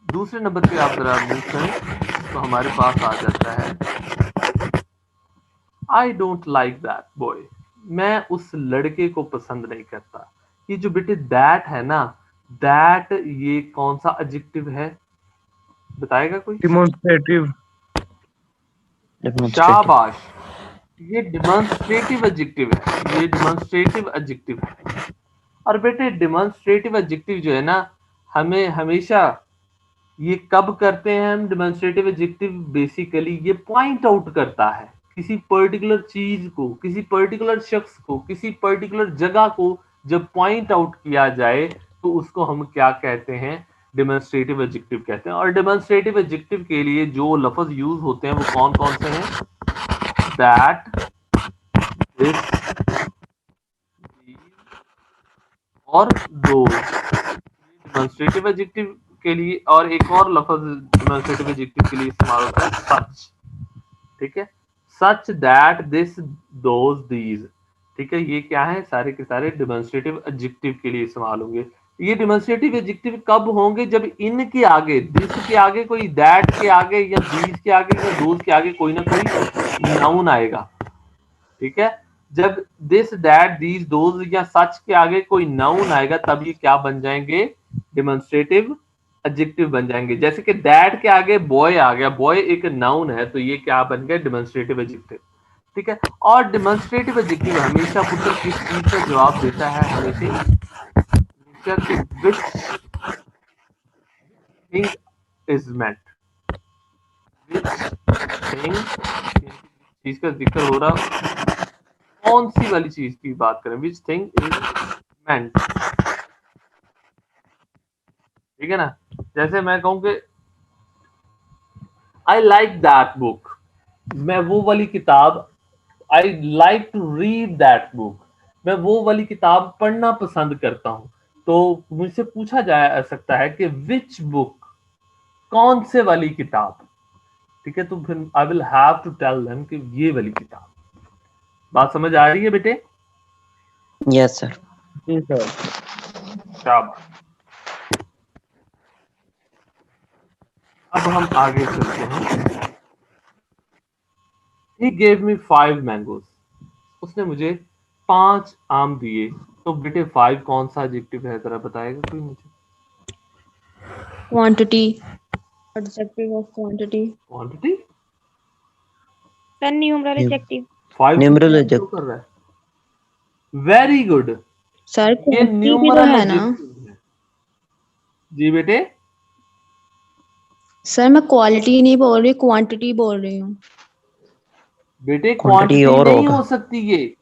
दूसरे नंबर पे आप जरा मूव करें तो हमारे पास आ जाता है I don't like that boy, मैं उस लड़के को पसंद नहीं करता। ये जो बेटे दैट है ना, दैट ये कौन सा एडजेक्टिव है, बताएगा कोई? Demonstrative. शाबाश, ये डिमॉन्स्ट्रेटिव एडजेक्टिव है, ये डिमॉन्स्ट्रेटिव एडजेक्टिव है। और बेटे डिमॉन्स्ट्रेटिव एडजेक्टिव जो है ना, हमें हमेशा ये कब करते हैं हम डिमॉन्स्ट्रेटिव एडजेक्टिव? बेसिकली ये पॉइंट आउट करता है किसी पर्टिकुलर चीज को, किसी पर्टिकुलर शख्स को, किसी पर्टिकुलर जगह को जब पॉइंट आउट किया जाए तो उसको हम क्या कहते हैं? डिमॉन्स्ट्रेटिव एडजेक्टिव कहते हैं। और डिमॉन्स्ट्रेटिव एडजेक्टिव के लिए जो लफ्ज यूज होते हैं वो कौन कौन से हैं? दैट, दिस, और दो, डिमॉन्स्ट्रेटिव एडजेक्टिव के लिए। और एक और लफ्ज डिमॉन्स्ट्रेटिव एडजेक्टिव के लिए इस्तेमाल होता है सच। ठीक है, सच, दैट, दिस, दोज, दीज। ठीक है, ये क्या है? सारे के सारे डिमॉन्स्ट्रेटिव एडजेक्टिव के लिए इस्तेमाल होंगे। ये डिमॉन्स्ट्रेटिव एडजेक्टिव कब होंगे? जब इनके आगे, दिस के आगे कोई, दैट के आगे या दीज के आगे या दोज के आगे कोई ना कोई नाउन आएगा। ठीक है, जब दिस, दैट, दीज, दोज या सच के आगे कोई नाउन आएगा तब ये क्या बन जाएंगे? डिमॉन्स्ट्रेटिव एडजेक्टिव बन जाएंगे। जैसे कि दैट के आगे बॉय आ गया, बॉय एक नाउन है तो ये क्या बन गया? Demonstrative adjective. ठीक है, और डिमॉन्स्ट्रेटिव एडजेक्टिव हमेशा पुत्र किस चीज का जवाब देता है? हमेशा which thing is meant, which thing, चीज का जिक्र हो रहा, कौन सी वाली चीज की बात करें? Which thing is meant. ठीक है ना, जैसे मैं कहूं कि आई लाइक दैट बुक, मैं वो वाली किताब, I like to read that book, मैं वो वाली किताब पढ़ना पसंद करता हूं। तो मुझसे पूछा जा सकता है कि विच बुक, कौन से वाली किताब। ठीक है, तो फिर I will have to tell them कि ये वाली किताब। बात समझ आ रही है बेटे? Yes sir. जी सर। शाबाश। अब हम आगे चलते हैं। He gave me 5 mangoes, उसने मुझे 5 आम दिए। तो बेटे 5 कौन सा एडजेक्टिव है, जरा बताएगा कोई मुझे? Quantity. Adjective of quantity. Quantity, Sir, numeral adjective. 5 numeral show कर रहा है। वेरी गुड, Sir, ये quantity भी तो न्यूमरल है ना? एडजेक्टिव है। जी बेटे, सर मैं क्वालिटी नहीं बोल रही, क्वांटिटी बोल रही हूँ। बेटे क्वांटिटी क्वांटिटी और नहीं होगा। हो सकती, ये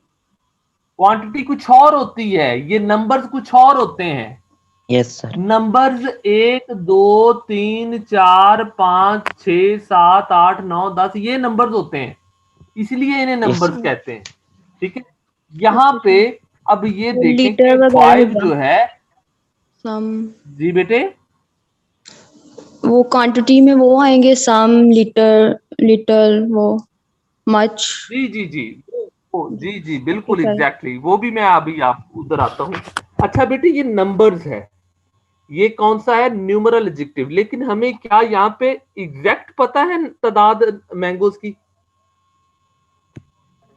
क्वांटिटी कुछ और होती है, ये नंबर्स कुछ और होते हैं। Yes sir. नंबर्स 1 2 3 4 5 6 7 8 9 10 ये नंबर्स होते हैं, इसलिए इन्हें नंबर्स कहते हैं। ठीक है, यहाँ पे अब ये देखें कि लीटर वगैरह 5 जो है, सम, जी बेटे, वो क्वांटिटी में वो आएंगे, सम, लीटर, लिटल, वो मच। जी जी जी, जी जी बिल्कुल सर एग्जैक्टली, वो भी मैं अभी आप उधर आता हूँ। अच्छा बेटे, ये नंबर्स है, ये कौन सा है? Numeral adjective. लेकिन हमें क्या यहाँ पे एग्जैक्ट पता है तादाद मैंगोज की?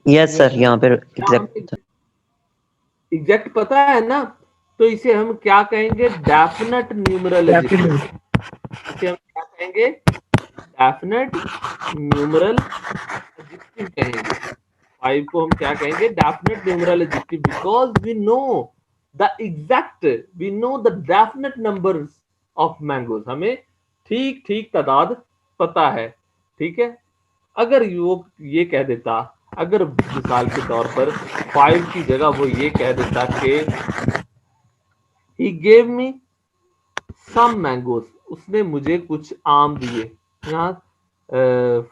यस सर, यहाँ पे एग्जैक्ट। एग्जैक्ट पता है ना, तो इसे हम क्या कहेंगे? Definite numeral adjective. इसे हम क्या कहेंगे? डेफिनेट न्यूमरल एडजेक्टिव कहेंगे। 5 को हम क्या कहेंगे? Definite numeral adjective, because we know the exact, we know the definite numbers of mangoes, हमें ठीक ठीक तादाद पता है। ठीक है, अगर वो ये कह देता, अगर मिसाल के तौर पर 5 की जगह वो ये कह देता कि he gave me some mangoes, उसने मुझे कुछ आम दिए, यहाँ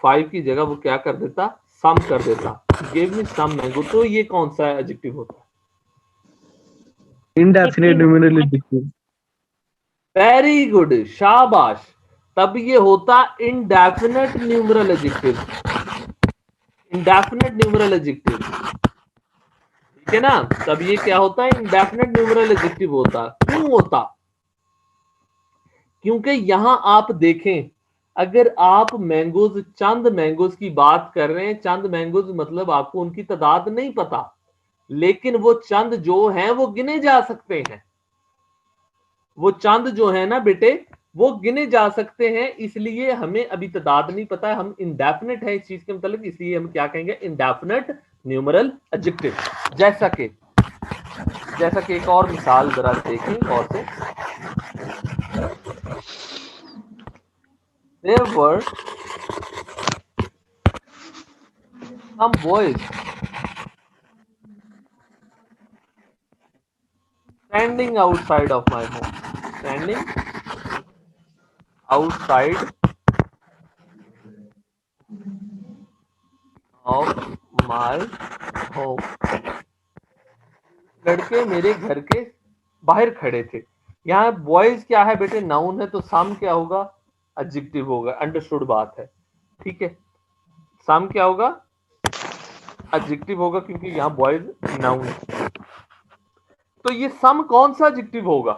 5 की जगह वो क्या कर देता? सम कर देता, he gave me some mango, तो ये कौन सा एडजेक्टिव होता है? Indefinite numeral adjective. Very good, शाबाश। तब ये होता indefinite numeral adjective, indefinite numeral adjective, ठीक है ना। तब ये क्या होता है, इंडेफिनेट न्यूमरल एडजेक्टिव होता। क्यों होता? क्योंकि यहां आप देखें, अगर आप मैंगोज, चंद मैंगोज की बात कर रहे हैं, चंद मैंगोज मतलब आपको उनकी तादाद नहीं पता, लेकिन वो चंद जो हैं वो गिने जा सकते हैं। वो चंद जो है ना बेटे, वो गिने जा सकते हैं, इसलिए हमें अभी तादाद नहीं पता है, हम इंडेफिनेट है इस चीज के मतलब, इसलिए हम क्या कहेंगे, इंडेफिनेट न्यूमरल एडजेक्टिव। जैसा कि एक और मिसाल जरा देखें और से। There were some boys standing outside of my home, standing outside of my home। लड़के मेरे घर के बाहर खड़े थे। यहाँ बॉयज क्या है बेटे, नाउन है, तो सम क्या होगा, एडजेक्टिव होगा। अंडरस्टूड बात है, ठीक है। सम क्या होगा, एडजेक्टिव होगा, क्योंकि यहाँ बॉयज नाउन है। तो ये सम कौन सा एडजेक्टिव होगा?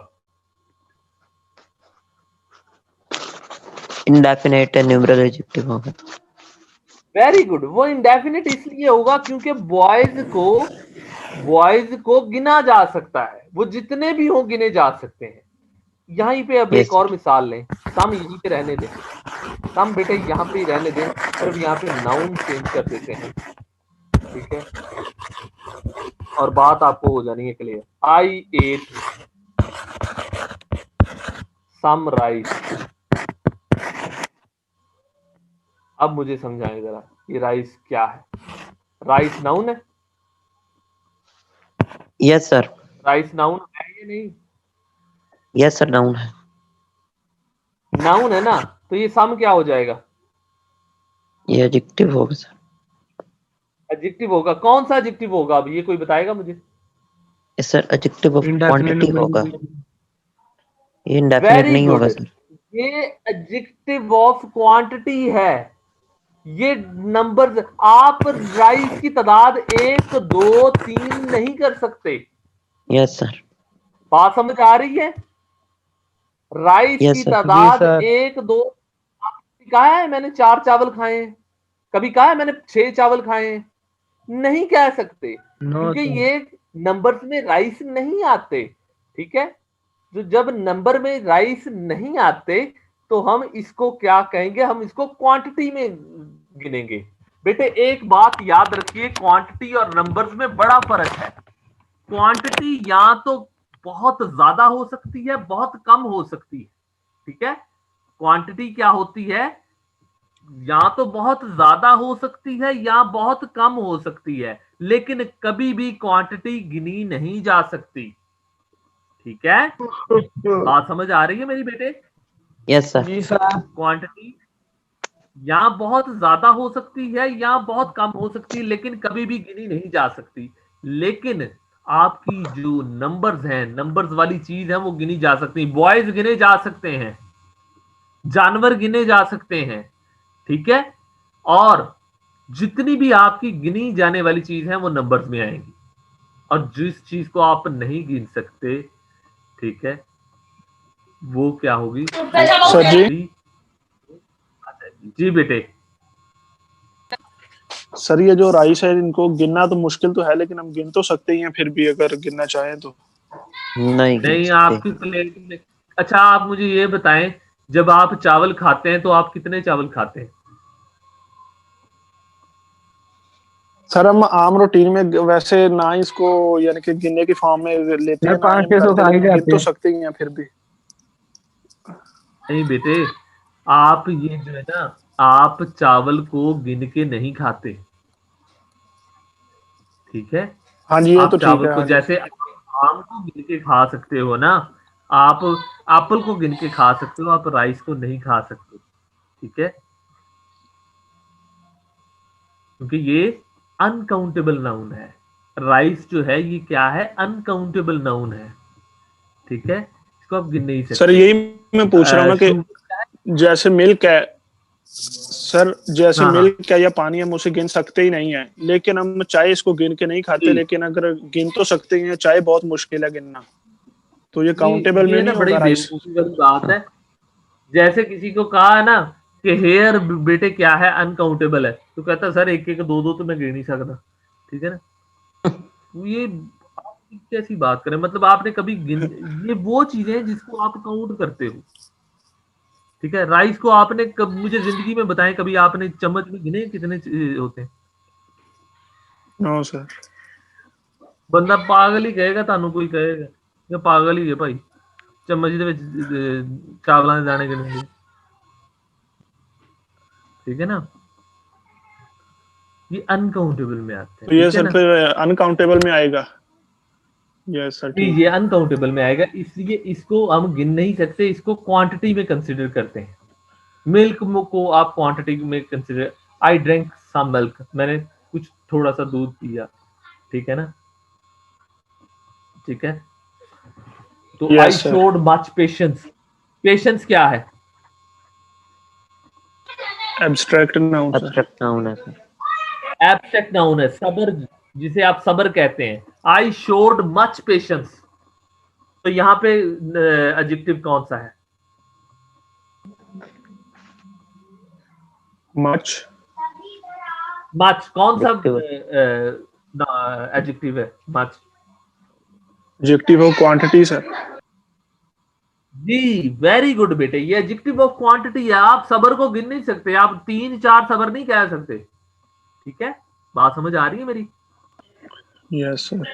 इंडेफिनेट न्यूमरल एडजेक्टिव होगा। वेरी गुड, वो इंडेफिनिट इसलिए होगा क्योंकि बॉयज को गिना जा सकता है, वो जितने भी हो गिने जा सकते हैं। यहीं पे अब एक और मिसाल लें, सम यहीं पे रहने दें, सम बेटे यहाँ पे ही रहने दें, सिर्फ यहाँ पे नाउन चेंज कर देते हैं, ठीक है, और बात आपको हो जानी है clear. I ate some rice. अब मुझे समझाएं जरा, ये राइस क्या है? राइस नाउन है? Yes sir. राइस नाउन है या नहीं? यस सर, नाउन है। नाउन है ना, तो ये सम क्या हो जाएगा? ये एडजेक्टिव होगा सर। एडजेक्टिव होगा। कौन सा एडजेक्टिव होगा, अब ये कोई बताएगा मुझे? Yes sir, adjective of quantity होगा। ये इंडेफिनेट वेरी नहीं गुड, होगा सर। ये एडजेक्टिव ऑफ क्वांटिटी है। ये नंबर्स, आप राइस की तादाद 1 2 3 नहीं कर सकते। Yes sir. बात समझ आ रही है? राइस यस की सर। तादाद सर। 1 2, कहा है मैंने 4 चावल खाए हैं, कभी कहा है मैंने 6 चावल खाए हैं? नहीं कह सकते, क्योंकि ये नंबर्स में राइस नहीं आते, ठीक है। जो जब नंबर में राइस नहीं आते तो हम इसको क्या कहेंगे, हम इसको क्वांटिटी में गिनेंगे। बेटे एक बात याद रखिए, क्वांटिटी और नंबर्स में बड़ा फर्क है। क्वांटिटी या तो बहुत ज्यादा हो सकती है, बहुत कम हो सकती है, ठीक है। क्वांटिटी क्या होती है, या तो बहुत ज्यादा हो सकती है या बहुत कम हो सकती है, लेकिन कभी भी क्वांटिटी गिनी नहीं जा सकती, ठीक है। बात समझ आ रही है मेरी बेटे? Yes sir. जी सर। क्वांटिटी या बहुत ज्यादा हो सकती है या बहुत कम हो सकती है, लेकिन कभी भी गिनी नहीं जा सकती। लेकिन आपकी जो नंबर्स हैं, नंबर्स वाली चीज है, वो गिनी जा सकती है। बॉयज गिने जा सकते हैं, जानवर गिने जा सकते हैं, ठीक है। और जितनी भी आपकी गिनी जाने वाली चीज है वो नंबर्स में आएंगी, और जिस चीज को आप नहीं गिन सकते, ठीक है, वो क्या होगी? सर जी। जी बेटे। सर ये जो राइस है, इनको गिनना तो मुश्किल तो है, लेकिन हम गिन तो सकते ही हैं फिर भी, अगर गिनना चाहें तो। नहीं, आपकी प्लेट में। अच्छा आप मुझे ये बताएं, जब आप चावल खाते हैं तो आप कितने चावल खाते हैं? सर हम आम रूटीन में वैसे ना इसको यानी कि गिनने की फॉर्म में लेते हैं, ना ही हम करते, लेकिन गिन तो सकते ही हैं फिर भी। नहीं बेटे, आप ये जो है ना, आप चावल को गिन के नहीं खाते, ठीक है। हाँ जी, ये आप तो ठीक चावल है। को हाँ जी। जैसे आम को गिन के खा सकते हो ना, आप एप्पल को गिन के खा सकते हो, आप राइस को नहीं खा सकते, ठीक है, क्योंकि ये अनकाउंटेबल नाउन है। राइस जो है ये क्या है, अनकाउंटेबल नाउन है, ठीक है। इसको आप गिन नहीं सकते। सर यही मैं पूछ रहा हूँ ना कि शुगर जैसे मिल्क है सर, जैसे हाँ हाँ मिल्क है या पानी हम उसे गिन सकते ही नहीं है, लेकिन हम चाय इसको गिन के नहीं खाते, जी लेकिन अगर गिन तो सकते ही हैं, चाय बहुत मुश्किल है गिनना, तो ये काउंटेबल में ये ना नहीं बड़ी होगा राइस? बेवकूफी वाली बात है। जैसे किसी को कहा है ना कि हेयर बेटे क्या है, अनकाउंटेबल है, तो कहता सर एक एक दो दो तो मैं गिन नहीं सकता। ठीक है ना, तो ये आप कैसी बात करें, मतलब आपने कभी ये वो चीजें हैं जिसको आप काउंट करते हो। ठीक है, राइस को आपने मुझे जिंदगी में बताएं कभी आपने चम्मच में गिने कितने होते हैं? No sir. बंदा पागल ही कहेगा, तानू कोई कहेगा ये पागल ही है भाई, चम्मच ਦੇ ਵਿੱਚ ਚਾਵਲਾਂ ਦੇ ਦਾਣੇ ਗਿਣਨਗੇ। ठीक है ना, ये अनकाउंटेबल में आते हैं। तो ये ठीक है सर ना, फिर अनकाउंटेबल में आएगा? यस सर, ठीक ये है। अनकाउंटेबल में आएगा, इसलिए इसको हम गिन नहीं सकते, इसको क्वांटिटी में कंसिडर करते हैं। मिल्क को आप क्वांटिटी में consider, I drink some milk, मैंने कुछ थोड़ा सा दूध पिया। ठीक है ना, ठीक है, तो I yes sir. Showed much patience. Patience क्या है? Abstract noun sir. Abstract noun है सर। एब्स्ट्रैक्ट नाउन है, सबर, जिसे आप सबर कहते हैं। आई शोड मच पेशेंस, तो यहाँ पे एडजेक्टिव कौन सा है? मच। मच कौन सा Adjective। एडजेक्टिव है? Much adjective of quantity sir. जी, वेरी गुड बेटे, ये एडजेक्टिव ऑफ क्वांटिटी है। आप सबर को गिन नहीं सकते, आप 3 4 सबर नहीं कह सकते। ठीक है, बात समझ आ रही है मेरी? Yes sir.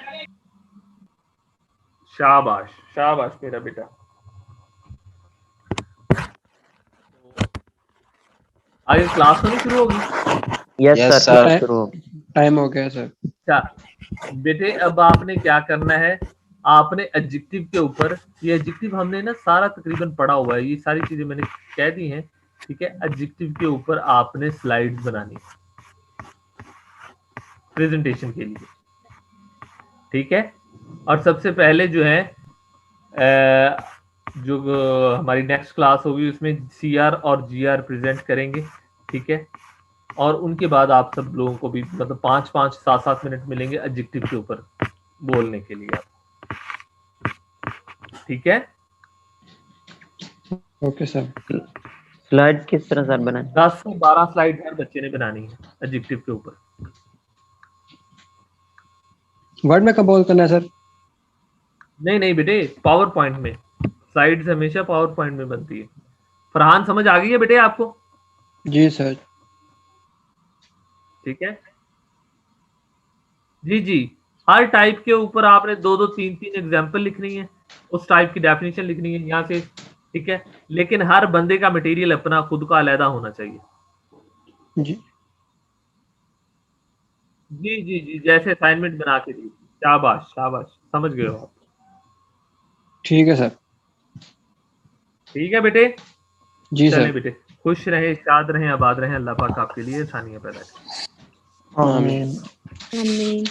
शाबाश शाबाश मेरा बेटा। आगे क्लास होनी शुरू होगी। Yes Yes, sir, sir. शुरू। टाइम हो गया सर। अच्छा बेटे, अब आपने क्या करना है, आपने एडजेक्टिव के ऊपर, ये एडजेक्टिव हमने ना सारा तकरीबन पढ़ा हुआ है, ये सारी चीजें मैंने कह दी हैं। ठीक है, एडजेक्टिव के ऊपर आपने स्लाइड्स बनानी प्रेजेंटेशन के लिए। ठीक है, और सबसे पहले जो है जो हमारी नेक्स्ट क्लास होगी उसमें सीआर और जीआर प्रेजेंट करेंगे। ठीक है, और उनके बाद आप सब लोगों को भी मतलब 5 5 7 7 मिनट मिलेंगे एडजेक्टिव के ऊपर बोलने के लिए आप। ठीक है, ओके सर। स्लाइड किस तरह सर बनाए? 10 से 12 स्लाइड हर बच्चे ने बनानी है एडजेक्टिव के ऊपर। वर्ड में कंपोज करना है सर? नहीं नहीं बेटे, पावर पॉइंट में। स्लाइड्स हमेशा पावर पॉइंट में बनती है। फरहान, समझ आ गई है बेटे आपको? जी सर। ठीक है जी जी, हर टाइप के ऊपर आपने 2 2 3 3 एग्जाम्पल लिखनी है, उस टाइप की डेफिनेशन लिखनी है यहाँ से। ठीक है, लेकिन हर बंदे का मटेरियल अपना खुद का अलहदा होना चाहिए। जी जी जी जी, जैसे असाइनमेंट बना के दी। शाबाश शाबाश, समझ गए हो आप? ठीक है सर। ठीक है बेटे, जी चले सर। बेटे, खुश रहे, शाद रहे, आबाद रहे, अल्लाह पाक आपके लिए आसानियां पैदा करें। आमीन। आमीन।